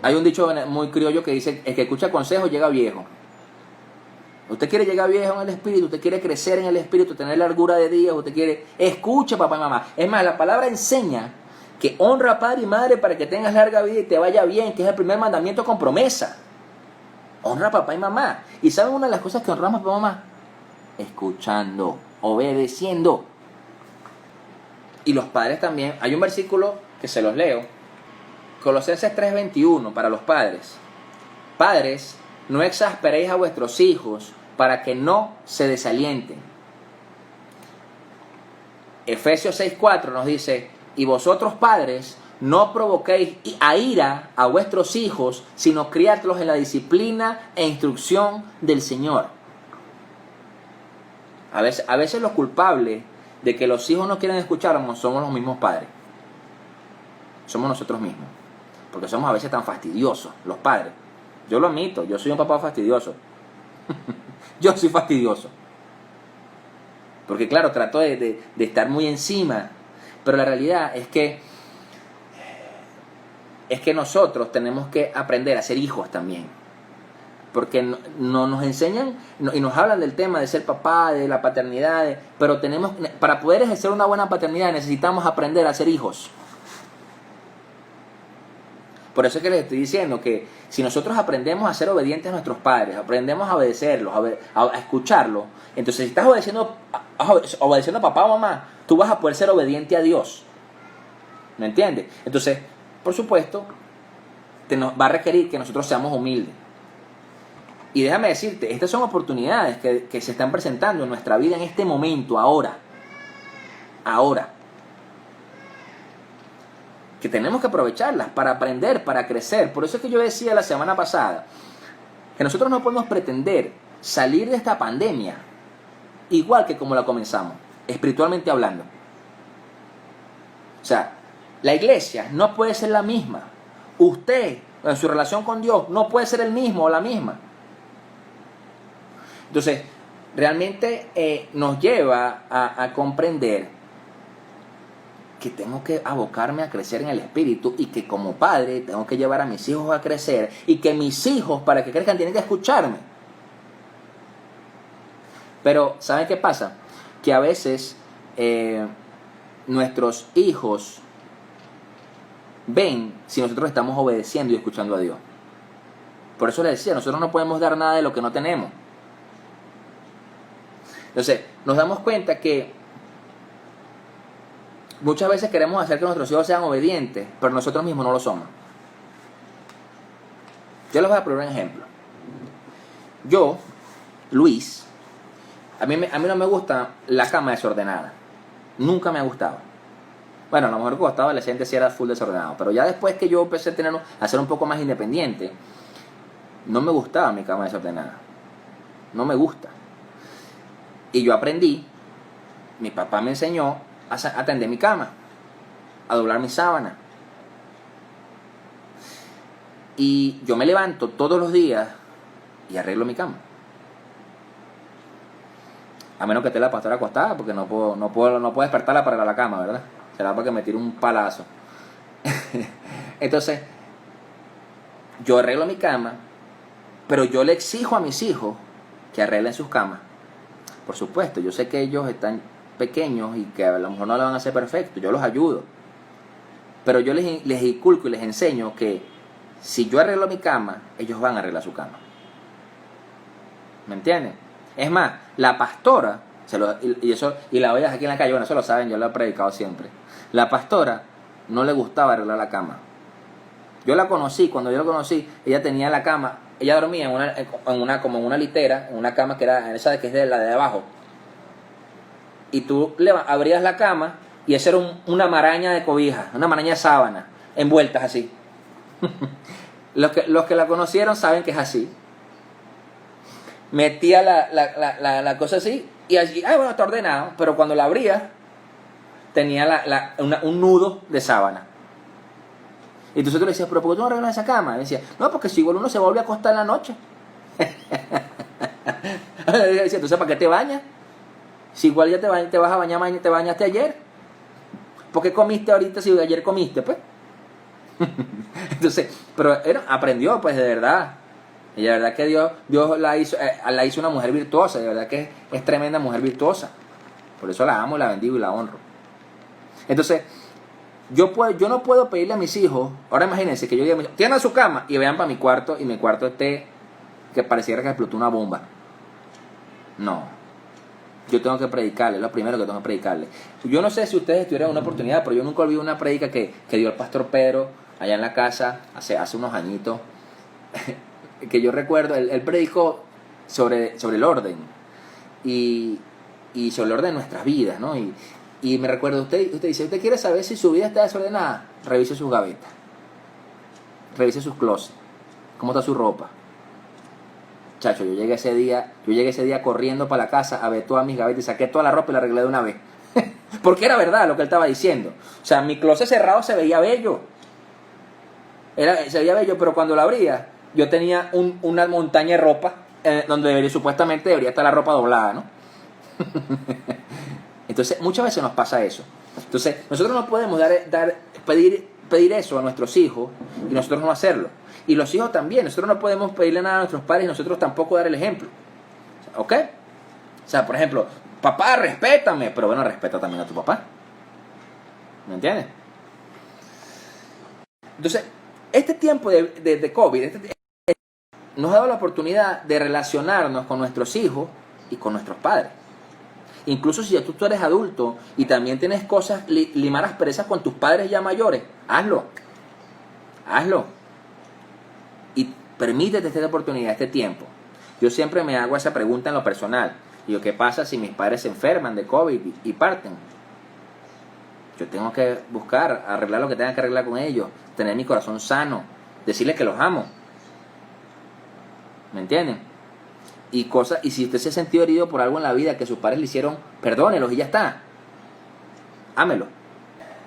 Hay un dicho muy criollo que dice, el que escucha consejos llega viejo. Usted quiere llegar viejo en el espíritu, usted quiere crecer en el espíritu, tener largura de días, usted quiere... Escuche, papá y mamá. Es más, la palabra enseña que honra a padre y madre para que tengas larga vida y te vaya bien, que es el primer mandamiento con promesa. Honra a papá y mamá. ¿Y saben una de las cosas que honramos a papá y mamá? Escuchando, obedeciendo. Y los padres también. Hay un versículo que se los leo. Colosenses 3:21 para los padres. Padres, no exasperéis a vuestros hijos para que no se desalienten. Efesios 6:4 nos dice, y vosotros padres, no provoquéis a ira a vuestros hijos, sino criadlos en la disciplina e instrucción del Señor. A veces los culpables de que los hijos no quieren escucharnos somos los mismos padres. Somos nosotros mismos. Porque somos a veces tan fastidiosos, los padres. Yo lo admito, yo soy un papá fastidioso. Yo soy fastidioso. Porque claro, trato de estar muy encima. Pero la realidad es que nosotros tenemos que aprender a ser hijos también. Porque no nos enseñan y nos hablan del tema de ser papá, de la paternidad. Pero para poder ejercer una buena paternidad necesitamos aprender a ser hijos. Por eso es que les estoy diciendo que si nosotros aprendemos a ser obedientes a nuestros padres, aprendemos a obedecerlos, a escucharlos, entonces si estás obedeciendo a papá o mamá, tú vas a poder ser obediente a Dios. ¿Me entiendes? Entonces, por supuesto, va a requerir que nosotros seamos humildes. Y déjame decirte, estas son oportunidades que se están presentando en nuestra vida en este momento, ahora. Que tenemos que aprovecharlas para aprender, para crecer. Por eso es que yo decía la semana pasada que nosotros no podemos pretender salir de esta pandemia igual que como la comenzamos, espiritualmente hablando. O sea, la iglesia no puede ser la misma. Usted, en su relación con Dios, no puede ser el mismo o la misma. Entonces, realmente nos lleva a comprender que tengo que abocarme a crecer en el espíritu y que como padre tengo que llevar a mis hijos a crecer y que mis hijos, para que crezcan, tienen que escucharme. Pero, ¿saben qué pasa? Que a veces nuestros hijos ven si nosotros estamos obedeciendo y escuchando a Dios. Por eso les decía, nosotros no podemos dar nada de lo que no tenemos. Entonces, nos damos cuenta que muchas veces queremos hacer que nuestros hijos sean obedientes, pero nosotros mismos no lo somos. Yo les voy a poner un ejemplo. Yo, Luis, a mí no me gusta la cama desordenada. Nunca me ha gustado. Bueno, a lo mejor cuando estaba adolescente sí era full desordenado, pero ya después que yo empecé a ser un poco más independiente, no me gustaba mi cama desordenada. No me gusta. Y yo aprendí, mi papá me enseñó a tender mi cama, a doblar mi sábana. Y yo me levanto todos los días y arreglo mi cama. A menos que esté la pastora acostada, porque no puedo despertarla para ir a la cama, ¿verdad? Será porque me tire un palazo. Entonces, yo arreglo mi cama, pero yo le exijo a mis hijos que arreglen sus camas. Por supuesto, yo sé que ellos están pequeños y que a lo mejor no lo van a hacer perfecto, yo los ayudo. Pero yo les inculco y les enseño que si yo arreglo mi cama, ellos van a arreglar su cama. ¿Me entienden? Es más, la pastora, y la oías aquí en la calle, bueno, eso lo saben, yo lo he predicado siempre. La pastora no le gustaba arreglar la cama. Cuando yo la conocí, ella tenía la cama, ella dormía como en una litera, en una cama que era esa que es de la de abajo. Y tú abrías la cama y esa era una maraña de cobijas, una maraña de sábana, envueltas así. Los que la conocieron saben que es así. Metía la cosa así y allí, bueno, está ordenado, pero cuando la abría tenía un nudo de sábana. Y entonces tú le decías, pero ¿por qué tú no arreglas esa cama? Y decía, no, porque si igual uno se vuelve a acostar en la noche. Decía, entonces ¿para qué te bañas? Si igual ya te vas a bañar mañana, te bañaste ayer. ¿Por qué comiste ahorita si ayer comiste? Pues Entonces, pero aprendió pues de verdad. Y de verdad que Dios la hizo una mujer virtuosa, de verdad que es tremenda mujer virtuosa. Por eso la amo, la bendigo y la honro. Entonces, yo no puedo pedirle a mis hijos, ahora imagínense que yo diga, tiendan su cama y vean para mi cuarto y mi cuarto esté que pareciera que explotó una bomba. No. Yo tengo que predicarle, es lo primero que tengo que predicarle. Yo no sé si ustedes tuvieron una oportunidad, pero yo nunca olvidé una predica que dio el pastor Pedro allá en la casa hace unos añitos. Que yo recuerdo, él predicó sobre el orden y sobre el orden de nuestras vidas, ¿no? Y me recuerdo, usted dice, ¿usted quiere saber si su vida está desordenada? Revise sus gavetas, revise sus closets, cómo está su ropa. Chacho, yo llegué ese día corriendo para la casa a ver todas mis gavetas y saqué toda la ropa y la arreglé de una vez. Porque era verdad lo que él estaba diciendo. O sea, mi closet cerrado se veía bello. Se veía bello, pero cuando lo abría, yo tenía una montaña de ropa donde supuestamente debería estar la ropa doblada, ¿no? Entonces, muchas veces nos pasa eso. Entonces, nosotros no podemos pedir eso a nuestros hijos y nosotros no hacerlo. Y los hijos también. Nosotros no podemos pedirle nada a nuestros padres y nosotros tampoco dar el ejemplo. ¿Ok? O sea, por ejemplo, papá, respétame. Pero bueno, respeta también a tu papá. ¿Me entiendes? Entonces, este tiempo de COVID nos ha dado la oportunidad de relacionarnos con nuestros hijos y con nuestros padres. Incluso si ya tú eres adulto y también tienes cosas, limar asperezas con tus padres ya mayores, hazlo. Y permítete esta oportunidad, este tiempo. Yo siempre me hago esa pregunta en lo personal. Digo, ¿qué pasa si mis padres se enferman de COVID y parten? Yo tengo que buscar, arreglar lo que tenga que arreglar con ellos, tener mi corazón sano, decirles que los amo. ¿Me entienden? Y si usted se ha sentido herido por algo en la vida que sus padres le hicieron, perdónelos y ya está. Ámelo.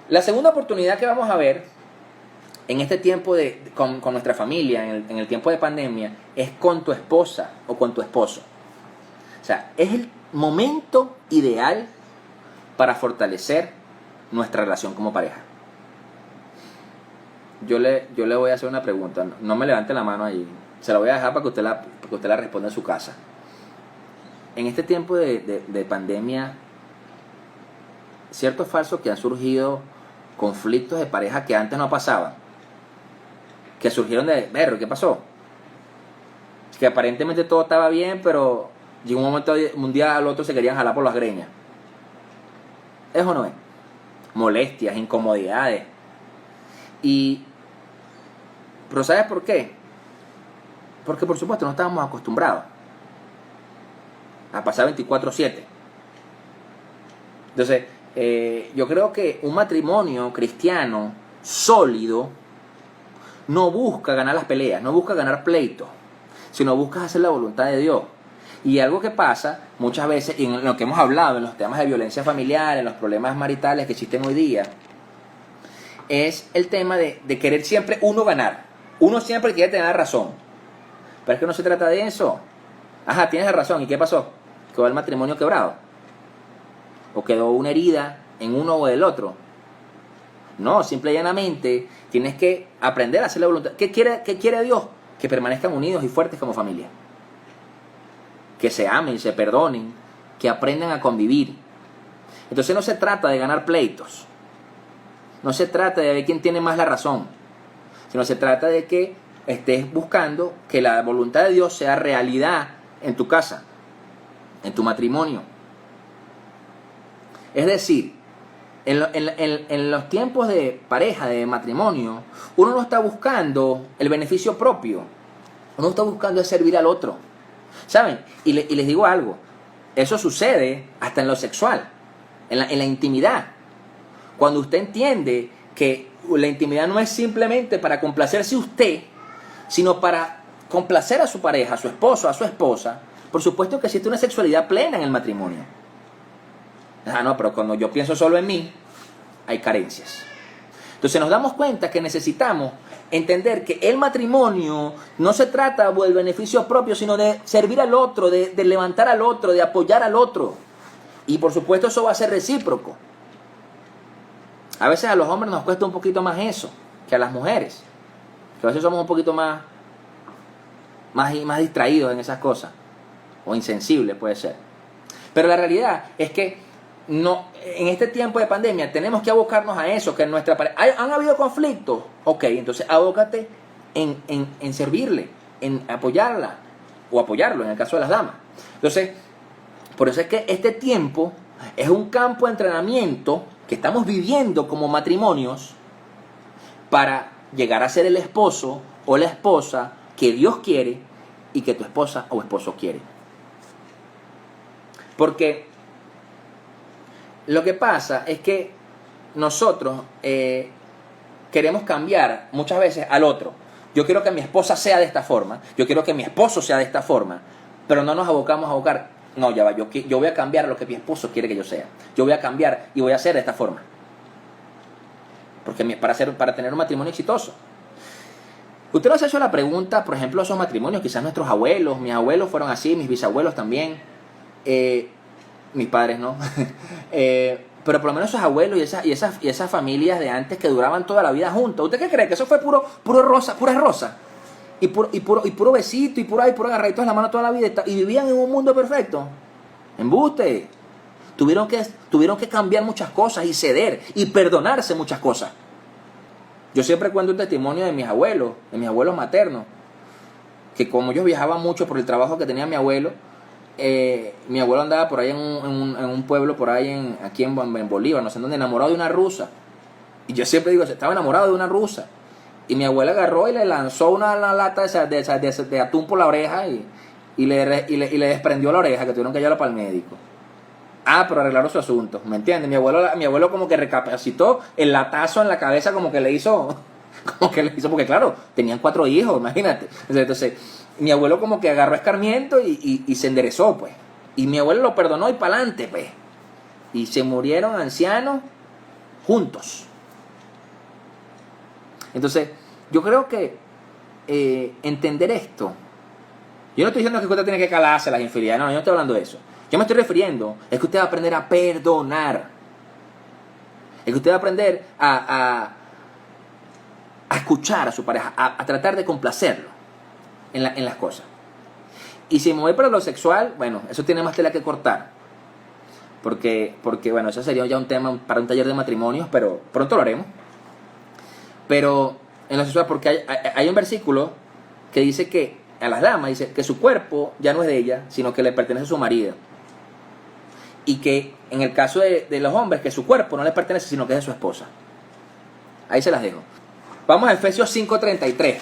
La segunda oportunidad que vamos a ver en este tiempo con nuestra familia, en el tiempo de pandemia, es con tu esposa o con tu esposo. O sea, es el momento ideal para fortalecer nuestra relación como pareja. Yo le voy a hacer una pregunta. No me levante la mano ahí. Se la voy a dejar para que usted la responda en su casa. En este tiempo de pandemia, ¿cierto o falso que han surgido conflictos de pareja que antes no pasaban? Que surgieron ¿qué pasó? Que aparentemente todo estaba bien, pero llegó un momento, un día al otro se querían jalar por las greñas. ¿Eso no es? Molestias, incomodidades. Pero ¿sabes por qué? Porque por supuesto no estábamos acostumbrados a pasar 24/7. Entonces, yo creo que un matrimonio cristiano sólido no busca ganar las peleas, no busca ganar pleitos, sino busca hacer la voluntad de Dios. Y algo que pasa muchas veces, y en lo que hemos hablado, en los temas de violencia familiar, en los problemas maritales que existen hoy día, es el tema de querer siempre uno ganar. Uno siempre quiere tener razón. Pero es que no se trata de eso. Ajá, tienes la razón. ¿Y qué pasó? ¿Quedó el matrimonio quebrado? ¿O quedó una herida en uno o del otro? No, simple y llanamente tienes que aprender a hacer la voluntad. ¿Qué quiere Dios? Que permanezcan unidos y fuertes como familia. Que se amen, se perdonen, que aprendan a convivir. Entonces no se trata de ganar pleitos. No se trata de ver quién tiene más la razón. Sino se trata de que estés buscando que la voluntad de Dios sea realidad en tu casa, en tu matrimonio. Es decir, en los tiempos de pareja, de matrimonio, uno no está buscando el beneficio propio. Uno está buscando servir al otro. ¿Saben? Y les digo algo. Eso sucede hasta en lo sexual, en la intimidad. Cuando usted entiende que la intimidad no es simplemente para complacerse usted, sino para complacer a su pareja, a su esposo, a su esposa, por supuesto que existe una sexualidad plena en el matrimonio. No, pero cuando yo pienso solo en mí, hay carencias. Entonces nos damos cuenta que necesitamos entender que el matrimonio no se trata del beneficio propio, sino de servir al otro, de levantar al otro, de apoyar al otro. Y por supuesto eso va a ser recíproco. A veces a los hombres nos cuesta un poquito más eso que a las mujeres. Que a veces somos un poquito más distraídos en esas cosas. O insensibles puede ser. Pero la realidad es que no, en este tiempo de pandemia tenemos que abocarnos a eso, que en nuestra pareja... ¿Han habido conflictos? Ok, entonces abócate en servirle, en apoyarla, o apoyarlo en el caso de las damas. Entonces, por eso es que este tiempo es un campo de entrenamiento que estamos viviendo como matrimonios para llegar a ser el esposo o la esposa que Dios quiere y que tu esposa o esposo quiere. Porque lo que pasa es que nosotros queremos cambiar muchas veces al otro. Yo quiero que mi esposa sea de esta forma, yo quiero que mi esposo sea de esta forma, pero no nos abocamos a abocar. No, ya va, yo voy a cambiar lo que mi esposo quiere que yo sea. Yo voy a cambiar y voy a ser de esta forma. Porque para tener un matrimonio exitoso. Usted nos ha hecho la pregunta, por ejemplo, esos matrimonios, quizás nuestros abuelos, mis abuelos fueron así, mis bisabuelos también, mis padres no, pero por lo menos esos abuelos y esas familias de antes que duraban toda la vida juntos. ¿Usted qué cree? ¿Que eso fue pura rosa? Y puro besito y puro agarraditos en la mano toda la vida y vivían en un mundo perfecto. Embuste. Tuvieron que cambiar muchas cosas y ceder y perdonarse muchas cosas. Yo siempre cuento un testimonio de mis abuelos maternos, que como ellos viajaban mucho por el trabajo que tenía mi abuelo andaba por ahí en un pueblo por ahí aquí en Bolívar, no sé dónde, enamorado de una rusa. Y yo siempre digo, estaba enamorado de una rusa. Y mi abuela agarró y le lanzó una lata de atún por la oreja y le desprendió la oreja, que tuvieron que llevarla para el médico. Pero arreglaron su asunto, ¿me entiendes? Mi abuelo como que recapacitó el latazo en la cabeza como que le hizo, porque claro, tenían 4 hijos, imagínate. Entonces, mi abuelo como que agarró escarmiento y se enderezó, pues. Y mi abuelo lo perdonó y para adelante, pues. Y se murieron ancianos juntos. Entonces, yo creo que entender esto, yo no estoy diciendo que usted tiene que calarse las infidelidades, no, yo no estoy hablando de eso. Yo me estoy refiriendo, es que usted va a aprender a perdonar. Es que usted va a aprender a escuchar a su pareja, a tratar de complacerlo en las cosas. Y si me voy para lo sexual, bueno, eso tiene más tela que cortar. Porque bueno, eso sería ya un tema para un taller de matrimonios, pero pronto lo haremos. Pero en lo sexual, porque hay un versículo que dice que a las damas, dice que su cuerpo ya no es de ella, sino que le pertenece a su marido. Y que en el caso de los hombres, que su cuerpo no le pertenece, sino que es de su esposa. Ahí se las dejo. Vamos a Efesios 5:33.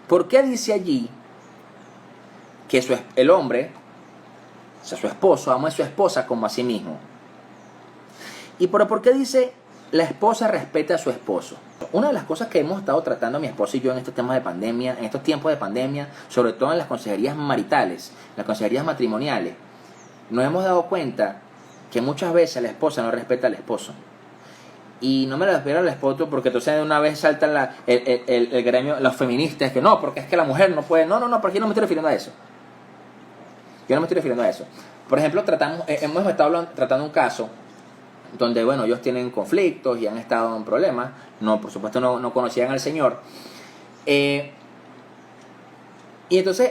¿Por qué dice allí que el hombre, o sea, su esposo, ama a su esposa como a sí mismo? ¿Y por qué dice la esposa respete a su esposo? Una de las cosas que hemos estado tratando mi esposa y yo en estos temas de pandemia, en estos tiempos de pandemia, sobre todo en las consejerías maritales, las consejerías matrimoniales, nos hemos dado cuenta que muchas veces la esposa no respeta al esposo. Y no me lo refiero al esposo porque entonces de una vez saltan el gremio, los feministas, que no, porque es que la mujer no puede. No, porque yo no me estoy refiriendo a eso. Yo no me estoy refiriendo a eso. Por ejemplo, hemos estado tratando un caso donde, bueno, ellos tienen conflictos y han estado en problemas. No, por supuesto no conocían al Señor. Y entonces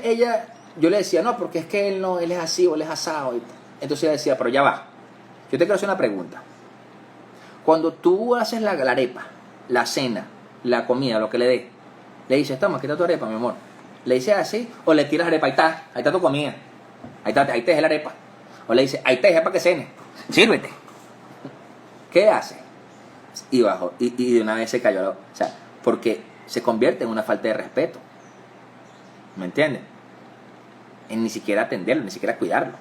yo le decía, no, porque es que él es así o él es asado. Entonces ella decía, pero ya va. Yo te quiero hacer una pregunta. Cuando tú haces la arepa, la cena, la comida, lo que le des, le dices, toma, aquí está tu arepa, mi amor. Le dices así, o le tiras arepa, ahí está tu comida. Ahí te dejé la arepa. O le dices, ahí te dejé para que cene. Sírvete. ¿Qué hace? Y bajó, y de una vez se cayó. O sea, porque se convierte en una falta de respeto. ¿Me entiendes? En ni siquiera atenderlo, ni siquiera cuidarlo.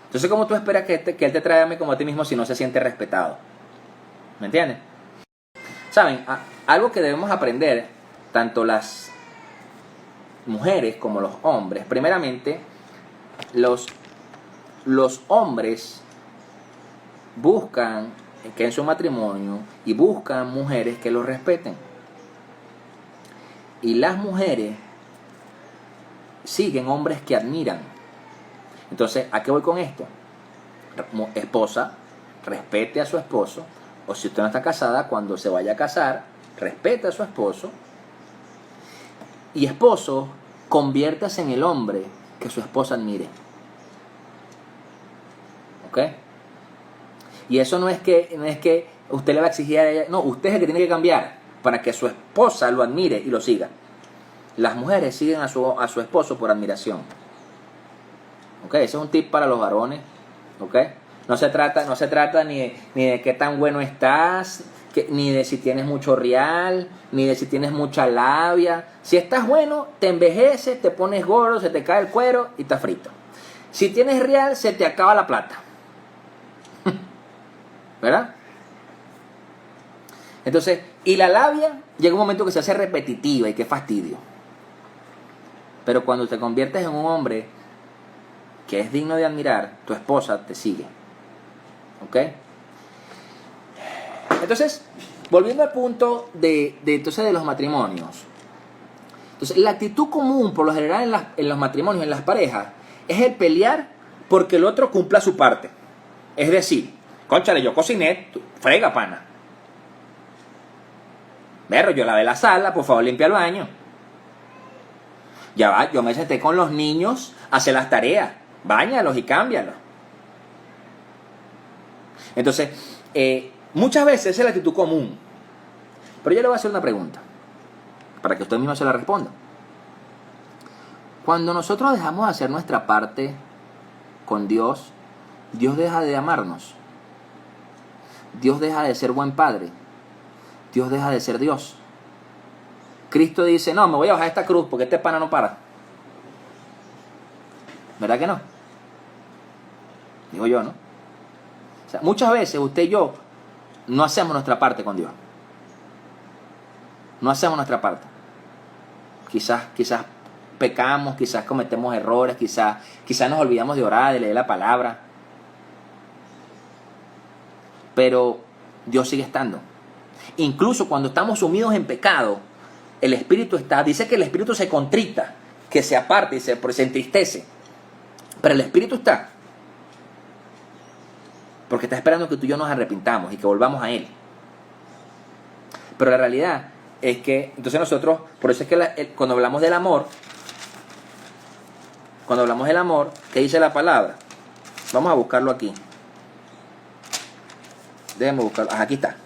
Entonces, ¿cómo tú esperas que él te trate como a ti mismo si no se siente respetado? ¿Me entiendes? ¿Saben? Algo que debemos aprender, tanto las mujeres como los hombres. Primeramente, los hombres buscan que en su matrimonio y buscan mujeres que los respeten. Y las mujeres siguen hombres que admiran. Entonces, ¿a qué voy con esto? Esposa, respete a su esposo. O si usted no está casada, cuando se vaya a casar, respete a su esposo. y esposos, conviértase en el hombre que su esposa admire. ¿Ok? Y eso no es que usted le va a exigir a ella, no, usted es el que tiene que cambiar para que su esposa lo admire y lo siga. Las mujeres siguen a su esposo por admiración. ¿Ok? Ese es un tip para los varones. ¿Ok? No se trata ni de qué tan bueno estás, ni de si tienes mucho real, ni de si tienes mucha labia. Si estás bueno, te envejeces, te pones gordo, se te cae el cuero y estás frito. Si tienes real, se te acaba la plata. ¿Verdad? Entonces, y la labia llega un momento que se hace repetitiva y qué fastidio. Pero cuando te conviertes en un hombre que es digno de admirar, tu esposa te sigue. ¿Ok? Entonces, volviendo al punto de los matrimonios. Entonces, la actitud común, por lo general, en los matrimonios, en las parejas, es el pelear porque el otro cumpla su parte. Es decir, cónchale, yo cociné, frega, pana. Berro, yo lavé la sala, por favor, limpia el baño. Ya va, yo me senté con los niños a hacer las tareas. Báñalos y cámbialos. Entonces, muchas veces esa es la actitud común. Pero yo le voy a hacer una pregunta, para que usted mismo se la responda. Cuando nosotros dejamos de hacer nuestra parte con Dios, Dios deja de amarnos. Dios deja de ser buen padre. Dios deja de ser Dios. Cristo dice, no, me voy a bajar esta cruz porque este pana no para. ¿Verdad que no? Digo yo, ¿no? O sea, muchas veces usted y yo no hacemos nuestra parte con Dios. No hacemos nuestra parte. Quizás pecamos, quizás cometemos errores, quizás nos olvidamos de orar, de leer la palabra. Pero Dios sigue estando. Incluso cuando estamos sumidos en pecado, el Espíritu está. Dice que el Espíritu se contrita, que se aparte y se entristece. Pero el Espíritu está. Porque está esperando que tú y yo nos arrepintamos y que volvamos a Él. Pero la realidad es que, entonces nosotros, por eso es que cuando hablamos del amor, ¿qué dice la palabra? Vamos a buscarlo aquí. Déjenme buscarlo. Aquí está.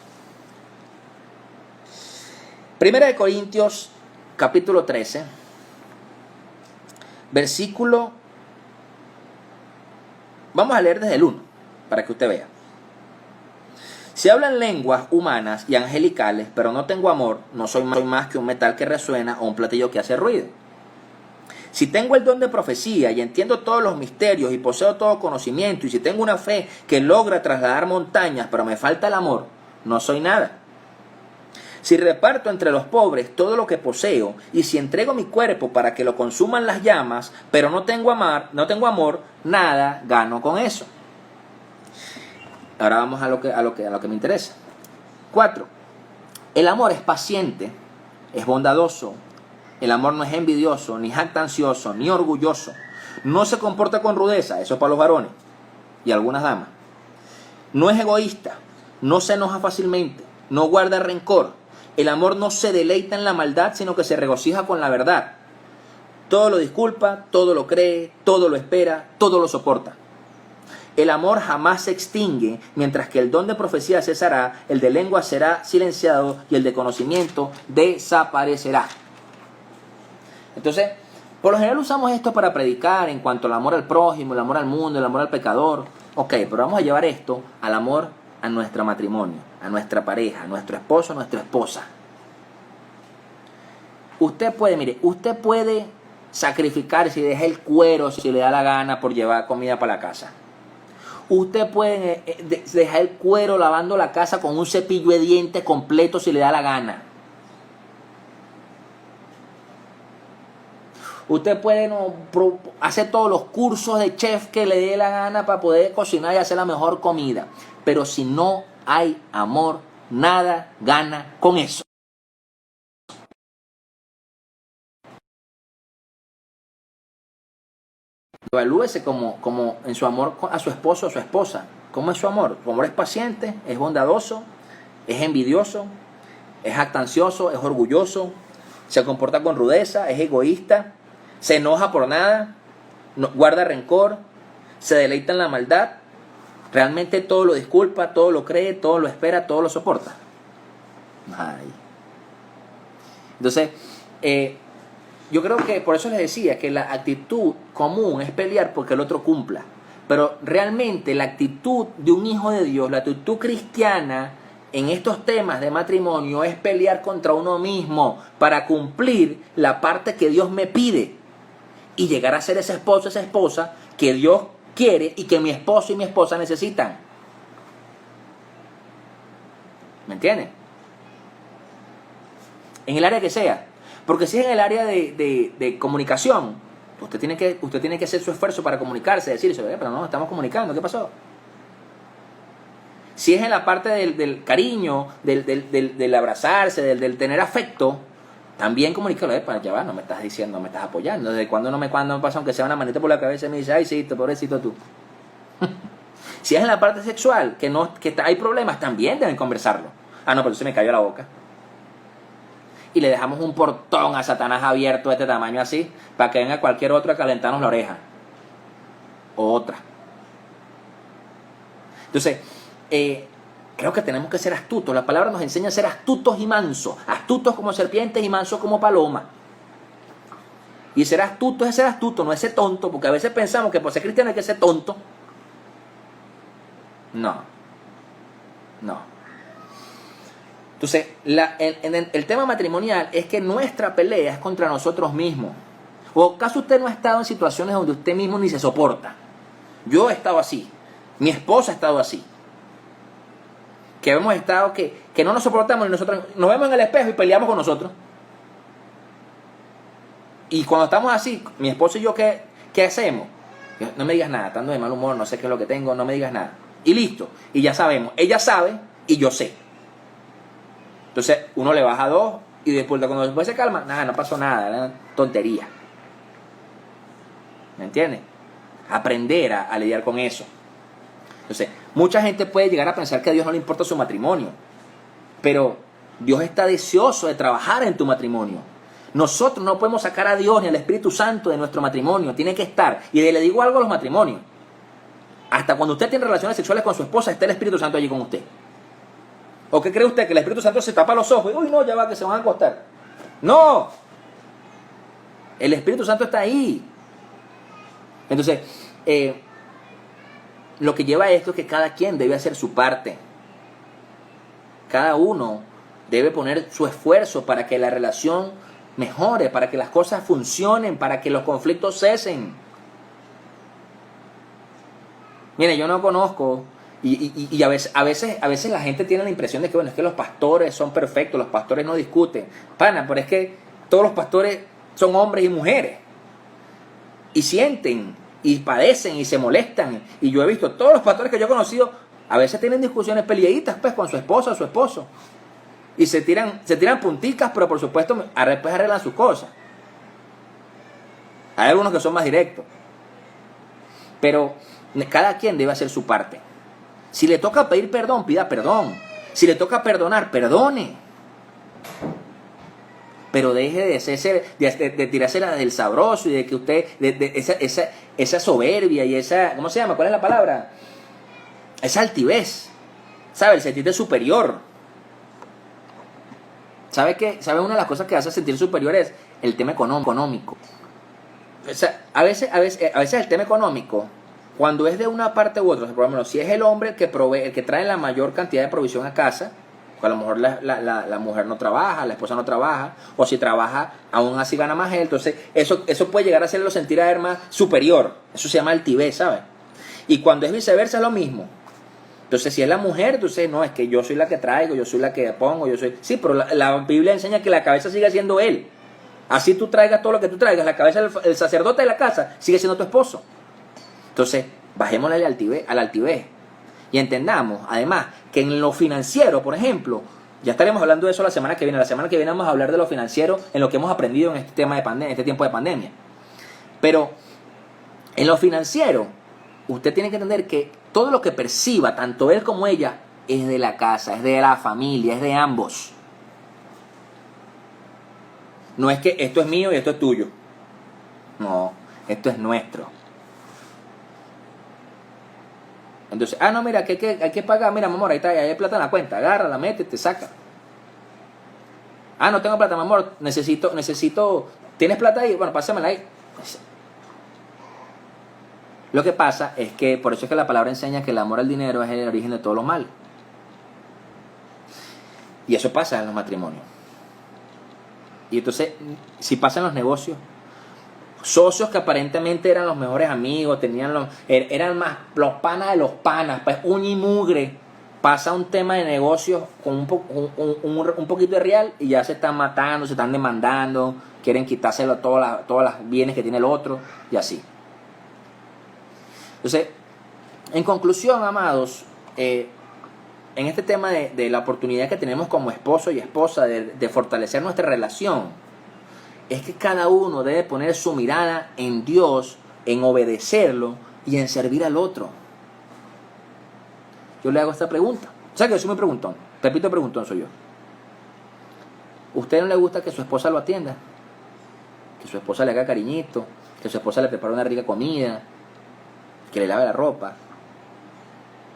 Primera de Corintios, capítulo 13, versículo. Vamos a leer desde el 1, para que usted vea. Si hablan lenguas humanas y angelicales, pero no tengo amor, no soy más que un metal que resuena o un platillo que hace ruido. Si tengo el don de profecía y entiendo todos los misterios y poseo todo conocimiento, y si tengo una fe que logra trasladar montañas, pero me falta el amor, no soy nada. Si reparto entre los pobres todo lo que poseo, y si entrego mi cuerpo para que lo consuman las llamas, pero no tengo amor, nada gano con eso. Ahora vamos a lo que me interesa. 4. El amor es paciente, es bondadoso. El amor no es envidioso, ni jactancioso, ni orgulloso. No se comporta con rudeza, eso es para los varones y algunas damas. No es egoísta, no se enoja fácilmente, no guarda rencor. El amor no se deleita en la maldad, sino que se regocija con la verdad. Todo lo disculpa, todo lo cree, todo lo espera, todo lo soporta. El amor jamás se extingue, mientras que el don de profecía cesará, el de lengua será silenciado y el de conocimiento desaparecerá. Entonces, por lo general usamos esto para predicar en cuanto al amor al prójimo, el amor al mundo, el amor al pecador. Ok, pero vamos a llevar esto al amor a nuestro matrimonio, a nuestra pareja, a nuestro esposo, a nuestra esposa. Usted puede sacrificar si deja el cuero, si le da la gana por llevar comida para la casa. Usted puede dejar el cuero lavando la casa con un cepillo de dientes completo si le da la gana. Usted puede hacer todos los cursos de chef que le dé la gana para poder cocinar y hacer la mejor comida. Pero si no hay amor, nada gana con eso. Evalúese como en su amor a su esposo o a su esposa. ¿Cómo es su amor? Su amor es paciente, es bondadoso, es envidioso, es jactancioso, es orgulloso. se comporta con rudeza, es egoísta, se enoja por nada, no, guarda rencor, se deleita en la maldad, realmente todo lo disculpa, todo lo cree, todo lo espera, todo lo soporta. Ay. Entonces, yo creo que por eso les decía que la actitud común es pelear porque el otro cumpla. Pero realmente la actitud de un hijo de Dios, la actitud cristiana en estos temas de matrimonio es pelear contra uno mismo para cumplir la parte que Dios me pide y llegar a ser ese esposo, esa esposa que Dios quiere y que mi esposo y mi esposa necesitan. ¿Me entienden? En el área que sea. Porque si es en el área de comunicación, usted tiene que hacer su esfuerzo para comunicarse, decirse, pero no, estamos comunicando, ¿qué pasó? Si es en la parte del cariño, del abrazarse, del tener afecto, también comunicarlo, ya va, no me estás diciendo, no me estás apoyando. Desde cuando me pasa, aunque sea una manita por la cabeza, y me dice, ay, sí, pobrecito tú. Si es en la parte sexual, que hay problemas, también deben conversarlo. Ah, no, pero se me cayó la boca. Y le dejamos un portón a Satanás abierto de este tamaño así, para que venga cualquier otro a calentarnos la oreja. O otra. Entonces, creo que tenemos que ser astutos. La palabra nos enseña a ser astutos y mansos. Astutos como serpientes y mansos como paloma. Y ser astuto es ser astuto, no es ser tonto, porque a veces pensamos que por ser cristiano hay que ser tonto. No. Entonces, el tema matrimonial es que nuestra pelea es contra nosotros mismos. ¿O acaso usted no ha estado en situaciones donde usted mismo ni se soporta? Yo he estado así. Mi esposa ha estado así. Que hemos estado que no nos soportamos y nosotros nos vemos en el espejo y peleamos con nosotros. Y cuando estamos así, mi esposo y yo, ¿qué hacemos? No me digas nada, estando de mal humor, no sé qué es lo que tengo, no me digas nada. Y listo. Y ya sabemos. Ella sabe y yo sé. Entonces uno le baja 2 y cuando después se calma, nada, no pasó nada, era tontería. ¿Me entiendes? Aprender a lidiar con eso. Entonces, mucha gente puede llegar a pensar que a Dios no le importa su matrimonio, pero Dios está deseoso de trabajar en tu matrimonio. Nosotros no podemos sacar a Dios ni al Espíritu Santo de nuestro matrimonio, tiene que estar. Y le digo algo a los matrimonios, hasta cuando usted tiene relaciones sexuales con su esposa, está el Espíritu Santo allí con usted. ¿O qué cree usted? ¿Que el Espíritu Santo se tapa los ojos y, uy, no, ya va, que se van a acostar? ¡No! El Espíritu Santo está ahí. Entonces, lo que lleva a esto es que cada quien debe hacer su parte. Cada uno debe poner su esfuerzo para que la relación mejore, para que las cosas funcionen, para que los conflictos cesen. Mire, yo no conozco... Y a veces la gente tiene la impresión de que, bueno, es que los pastores son perfectos, los pastores no discuten. Pana, pero es que todos los pastores son hombres y mujeres. Y sienten, y padecen, y se molestan. Y yo he visto, todos los pastores que yo he conocido, a veces tienen discusiones peleaditas, pues, con su esposa o su esposo. Y se tiran punticas, pero por supuesto, después arreglan sus cosas. Hay algunos que son más directos. Pero cada quien debe hacer su parte. Si le toca pedir perdón, pida perdón. Si le toca perdonar, perdone. Pero deje de tirarse la del sabroso y de que usted, esa soberbia y esa, ¿cómo se llama? ¿Cuál es la palabra? Esa altivez. ¿Sabe? El sentirte superior. ¿Sabe qué? ¿Sabe una de las cosas que hace sentir superior es el tema económico? O sea, a veces el tema económico, cuando es de una parte u otra, por ejemplo, si es el hombre el que provee, el que trae la mayor cantidad de provisión a casa, porque a lo mejor la mujer no trabaja, la esposa no trabaja, o si trabaja, aún así gana más él, entonces eso puede llegar a hacerlo sentir a él más superior. Eso se llama altivez, ¿sabes? Y cuando es viceversa es lo mismo. Entonces, si es la mujer, entonces no, es que yo soy la que traigo, yo soy la que pongo, yo soy... Sí, pero la Biblia enseña que la cabeza sigue siendo él. Así tú traigas todo lo que tú traigas, la cabeza del sacerdote de la casa sigue siendo tu esposo. Entonces, bajémosle a la altivez. Y entendamos, además, que en lo financiero, por ejemplo, ya estaremos hablando de eso la semana que viene. La semana que viene vamos a hablar de lo financiero en lo que hemos aprendido en este tema de pandemia, en este tiempo de pandemia. Pero, en lo financiero, usted tiene que entender que todo lo que perciba, tanto él como ella, es de la casa, es de la familia, es de ambos. No es que esto es mío y esto es tuyo. No, esto es nuestro. Entonces, no, mira, que hay que pagar. Mira, mi amor, ahí está, ahí hay plata en la cuenta. Agarra, la mete, te saca. No tengo plata, mi amor, necesito. ¿Tienes plata ahí? Bueno, pásamela ahí. Lo que pasa es que, por eso es que la palabra enseña que el amor al dinero es el origen de todos los males. Y eso pasa en los matrimonios. Y entonces, si pasa en los negocios, socios que aparentemente eran los mejores amigos, eran más los panas de los panas, pues uña y mugre, pasa un tema de negocios con un poquito de real y ya se están matando, se están demandando, quieren quitárselo todos los bienes que tiene el otro y así. Entonces, en conclusión, amados, en este tema de la oportunidad que tenemos como esposo y esposa de fortalecer nuestra relación, es que cada uno debe poner su mirada en Dios, en obedecerlo y en servir al otro. Yo le hago esta pregunta. O sea que yo soy muy preguntón. Repito, preguntón soy yo. ¿Usted no le gusta que su esposa lo atienda? Que su esposa le haga cariñito, que su esposa le prepare una rica comida, que le lave la ropa.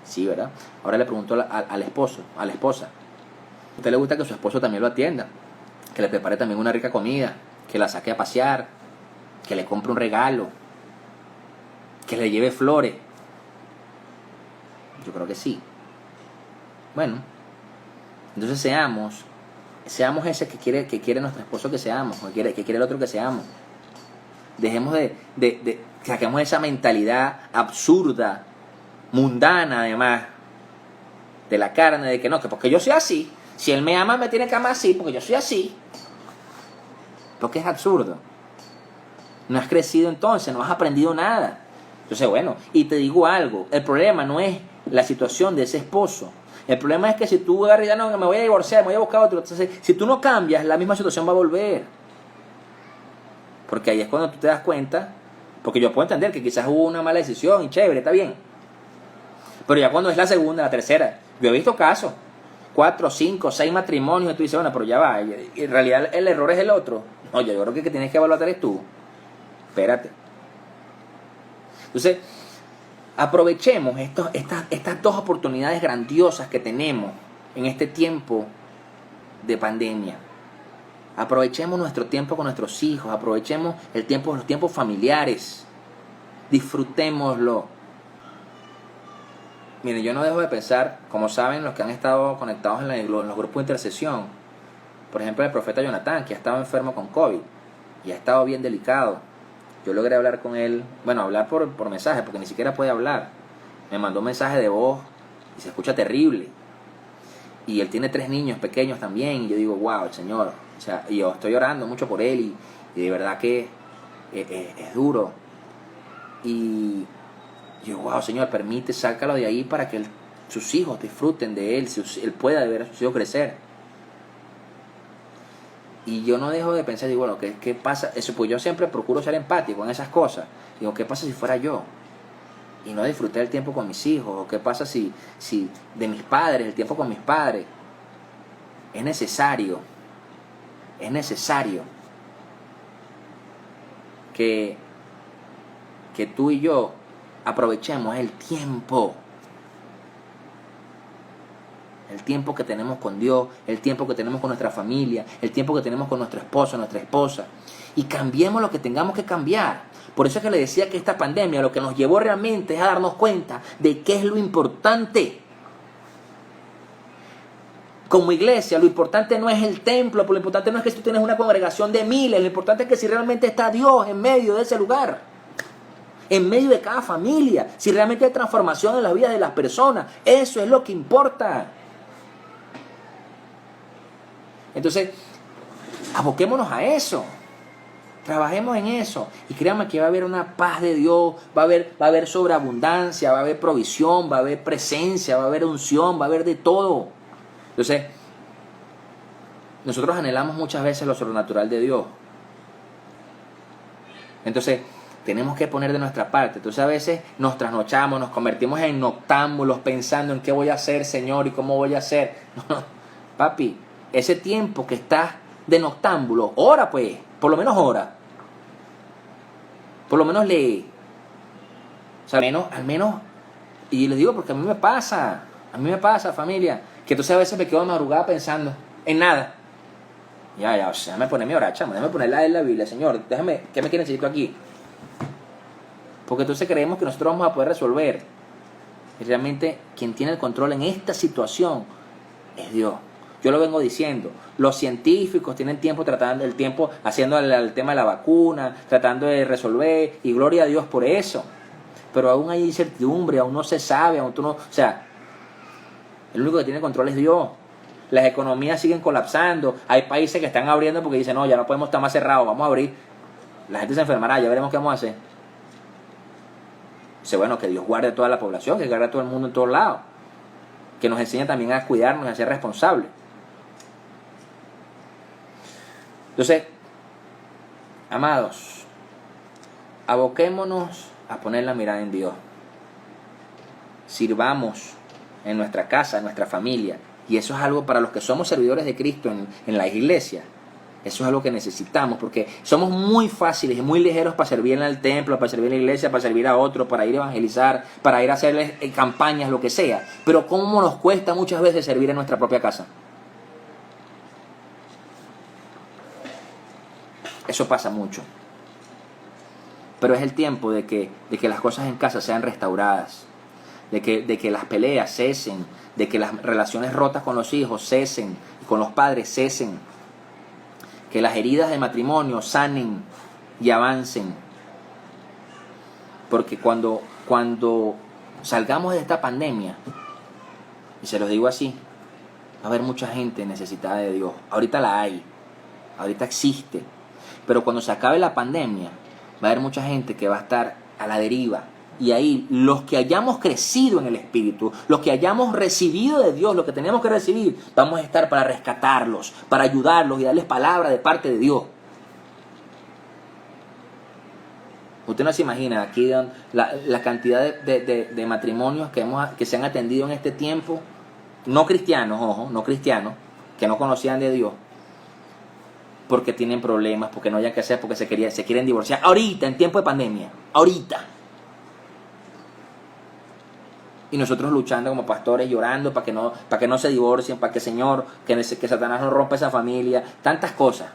Sí, ¿verdad? Ahora le pregunto al esposo, a la esposa. ¿A usted le gusta que su esposo también lo atienda? Que le prepare también una rica comida, que la saque a pasear, que le compre un regalo, que le lleve flores. Yo creo que sí. Bueno, entonces seamos ese que quiere nuestro esposo que seamos, que quiere el otro que seamos. Dejemos saquemos esa mentalidad absurda, mundana además, de la carne, de que no, que porque yo soy así, si él me ama me tiene que amar así, porque yo soy así. Porque es absurdo. No has crecido entonces, no has aprendido nada. Entonces, bueno, y te digo algo, el problema no es la situación de ese esposo. El problema es que si tú agarras y dices, no, me voy a divorciar, me voy a buscar otro. Entonces, si tú no cambias, la misma situación va a volver. Porque ahí es cuando tú te das cuenta, porque yo puedo entender que quizás hubo una mala decisión y chévere, está bien. Pero ya cuando es la segunda, la tercera, yo he visto casos, 4, 5, 6 matrimonios, y tú dices, bueno, pero ya va, en realidad el error es el otro. No, yo creo que el que tienes que evaluar eres tú. Espérate. Entonces, aprovechemos estas dos oportunidades grandiosas que tenemos en este tiempo de pandemia. Aprovechemos nuestro tiempo con nuestros hijos, aprovechemos los tiempos familiares, disfrutémoslo. Miren, yo no dejo de pensar, como saben los que han estado conectados en los grupos de intercesión, por ejemplo el profeta Jonatán, que ha estado enfermo con COVID y ha estado bien delicado. Yo logré hablar con él, bueno, hablar por mensaje, porque ni siquiera puede hablar. Me mandó un mensaje de voz y se escucha terrible. Y él tiene 3 niños pequeños también, y yo digo, wow, el Señor. O sea, y yo estoy orando mucho por él, y de verdad que es duro. Y yo, wow, Señor, sácalo de ahí para que sus hijos disfruten de él, él pueda ver a sus hijos crecer. Y yo no dejo de pensar, digo, bueno, ¿qué pasa? Eso, pues yo siempre procuro ser empático en esas cosas. Digo, ¿qué pasa si fuera yo? Y no disfruté el tiempo con mis hijos. ¿O qué pasa si de mis padres, el tiempo con mis padres? Es necesario que tú y yo aprovechemos el tiempo que tenemos con Dios, el tiempo que tenemos con nuestra familia, el tiempo que tenemos con nuestro esposo, nuestra esposa, y cambiemos lo que tengamos que cambiar. Por eso es que le decía que esta pandemia lo que nos llevó realmente es a darnos cuenta de qué es lo importante. Como iglesia, lo importante no es el templo, lo importante no es que tú tienes una congregación de miles, lo importante es que si realmente está Dios en medio de ese lugar, en medio de cada familia, si realmente hay transformación en la vida de las personas, eso es lo que importa. Entonces, aboquémonos a eso, trabajemos en eso, y créanme que va a haber una paz de Dios, va a haber sobreabundancia, va a haber provisión, va a haber presencia, va a haber unción, va a haber de todo. Entonces, nosotros anhelamos muchas veces lo sobrenatural de Dios. Entonces, tenemos que poner de nuestra parte. Entonces, a veces nos trasnochamos, nos convertimos en noctámbulos pensando en qué voy a hacer, Señor, y cómo voy a hacer. No, papi, ese tiempo que estás de noctámbulo, ora pues, por lo menos ora. Por lo menos lee. O sea, al menos, y les digo porque a mí me pasa, familia, que entonces a veces me quedo de madrugada pensando en nada. Ya, o sea, déjame ponerme a orar, chamo, déjame ponerla en la Biblia, Señor, déjame, ¿qué me quieren decir tú aquí? Porque entonces creemos que nosotros vamos a poder resolver. Y realmente quien tiene el control en esta situación es Dios. Yo lo vengo diciendo, los científicos tienen tiempo tratando el tiempo haciendo el tema de la vacuna, tratando de resolver, y gloria a Dios por eso. Pero aún hay incertidumbre, aún no se sabe, aún tú no, o sea, el único que tiene control es Dios. Las economías siguen colapsando, hay países que están abriendo porque dicen, no, ya no podemos estar más cerrados, vamos a abrir. La gente se enfermará, ya veremos qué vamos a hacer. Dice, bueno, que Dios guarde a toda la población, que guarde a todo el mundo en todos lados, que nos enseñe también a cuidarnos y a ser responsables. Entonces, amados, aboquémonos a poner la mirada en Dios. Sirvamos en nuestra casa, en nuestra familia. Y eso es algo para los que somos servidores de Cristo en la iglesia. Eso es algo que necesitamos, porque somos muy fáciles y muy ligeros para servir en el templo, para servir en la iglesia, para servir a otros, para ir a evangelizar, para ir a hacerles campañas, lo que sea. Pero ¿cómo nos cuesta muchas veces servir en nuestra propia casa? Eso pasa mucho. Pero es el tiempo de que las cosas en casa sean restauradas, de que las peleas cesen, de que las relaciones rotas con los hijos cesen, con los padres cesen, que las heridas de matrimonio sanen y avancen. Porque cuando salgamos de esta pandemia, y se los digo así, va a haber mucha gente necesitada de Dios. Ahorita la hay, ahorita existe. Pero cuando se acabe la pandemia, va a haber mucha gente que va a estar a la deriva. Y ahí, los que hayamos crecido en el Espíritu, los que hayamos recibido de Dios, lo que tenemos que recibir, vamos a estar para rescatarlos, para ayudarlos y darles palabra de parte de Dios. Usted no se imagina aquí la cantidad de matrimonios que se han atendido en este tiempo, no cristianos, ojo, no cristianos, que no conocían de Dios, porque tienen problemas, porque no hayan que hacer, porque se quieren divorciar. Ahorita, en tiempo de pandemia, ahorita. Y nosotros luchando como pastores, llorando para que no se divorcien, para que Señor, que Satanás no rompa esa familia, tantas cosas.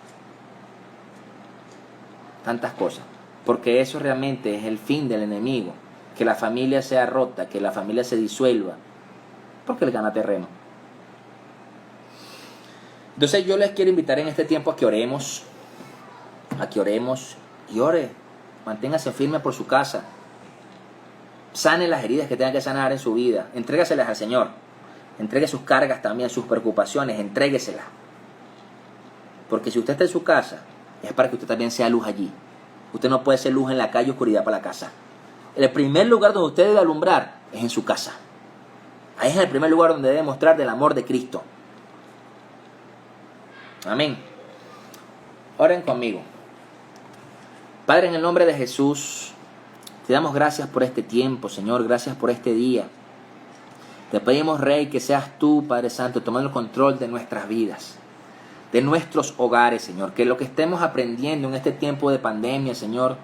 Tantas cosas. Porque eso realmente es el fin del enemigo. Que la familia sea rota, que la familia se disuelva. Porque él gana terreno. Entonces yo les quiero invitar en este tiempo a que oremos y ore. Manténgase firme por su casa. Sane las heridas que tenga que sanar en su vida. Entrégaselas al Señor. Entregue sus cargas también, sus preocupaciones. Entrégueselas. Porque si usted está en su casa, es para que usted también sea luz allí. Usted no puede ser luz en la calle, oscuridad para la casa. El primer lugar donde usted debe alumbrar es en su casa. Ahí es el primer lugar donde debe mostrar del amor de Cristo. Amén. Oren conmigo. Padre, en el nombre de Jesús, te damos gracias por este tiempo, Señor. Gracias por este día. Te pedimos, Rey, que seas tú, Padre Santo, tomando el control de nuestras vidas, de nuestros hogares, Señor. Que lo que estemos aprendiendo en este tiempo de pandemia, Señor,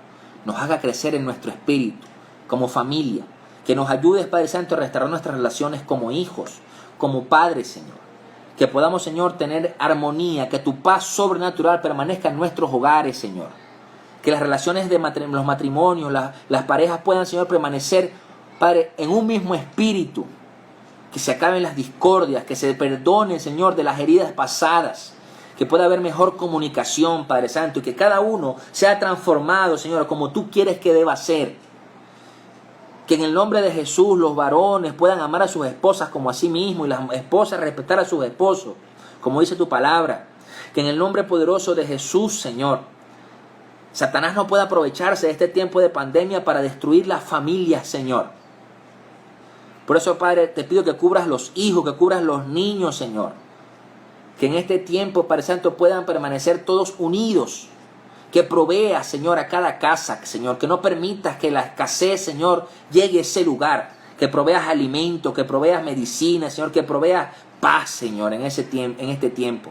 nos haga crecer en nuestro espíritu, como familia. Que nos ayudes, Padre Santo, a restaurar nuestras relaciones como hijos, como padres, Señor. Que podamos, Señor, tener armonía, que tu paz sobrenatural permanezca en nuestros hogares, Señor. Que las relaciones de los matrimonios, las parejas puedan, Señor, permanecer, Padre, en un mismo espíritu. Que se acaben las discordias, que se perdone, Señor, de las heridas pasadas. Que pueda haber mejor comunicación, Padre Santo, y que cada uno sea transformado, Señor, como tú quieres que deba ser. Que en el nombre de Jesús los varones puedan amar a sus esposas como a sí mismos y las esposas respetar a sus esposos, como dice tu palabra. Que en el nombre poderoso de Jesús, Señor, Satanás no pueda aprovecharse de este tiempo de pandemia para destruir las familias, Señor. Por eso, Padre, te pido que cubras los hijos, que cubras los niños, Señor. Que en este tiempo, Padre Santo, puedan permanecer todos unidos. Que proveas, Señor, a cada casa, Señor. Que no permitas que la escasez, Señor, llegue a ese lugar. Que proveas alimento, que proveas medicina, Señor. Que proveas paz, Señor, en este tiempo.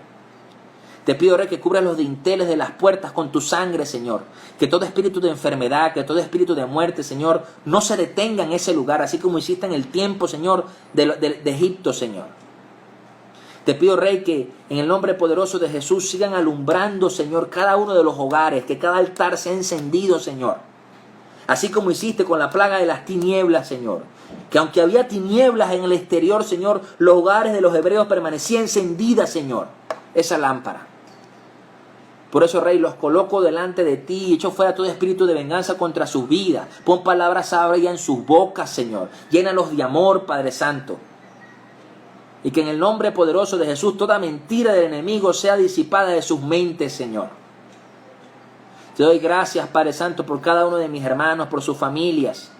Te pido, Rey, que cubras los dinteles de las puertas con tu sangre, Señor. Que todo espíritu de enfermedad, que todo espíritu de muerte, Señor, no se detenga en ese lugar, así como hiciste en el tiempo, Señor, de Egipto, Señor. Te pido, Rey, que en el nombre poderoso de Jesús sigan alumbrando, Señor, cada uno de los hogares, que cada altar sea encendido, Señor. Así como hiciste con la plaga de las tinieblas, Señor. Que aunque había tinieblas en el exterior, Señor, los hogares de los hebreos permanecían encendidas, Señor, esa lámpara. Por eso, Rey, los coloco delante de ti y echo fuera todo espíritu de venganza contra sus vidas. Pon palabras sabias en sus bocas, Señor. Llénalos de amor, Padre Santo. Y que en el nombre poderoso de Jesús toda mentira del enemigo sea disipada de sus mentes, Señor. Te doy gracias, Padre Santo, por cada uno de mis hermanos, por sus familias,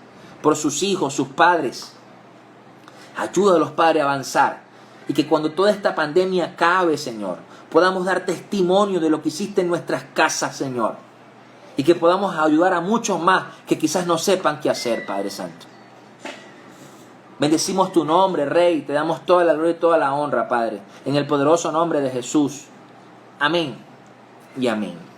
por sus hijos, sus padres. Ayúdalos, Padre, a avanzar. Y que cuando toda esta pandemia acabe, Señor, podamos dar testimonio de lo que hiciste en nuestras casas, Señor. Y que podamos ayudar a muchos más que quizás no sepan qué hacer, Padre Santo. Bendecimos tu nombre, Rey. Te damos toda la gloria y toda la honra, Padre. En el poderoso nombre de Jesús. Amén y amén.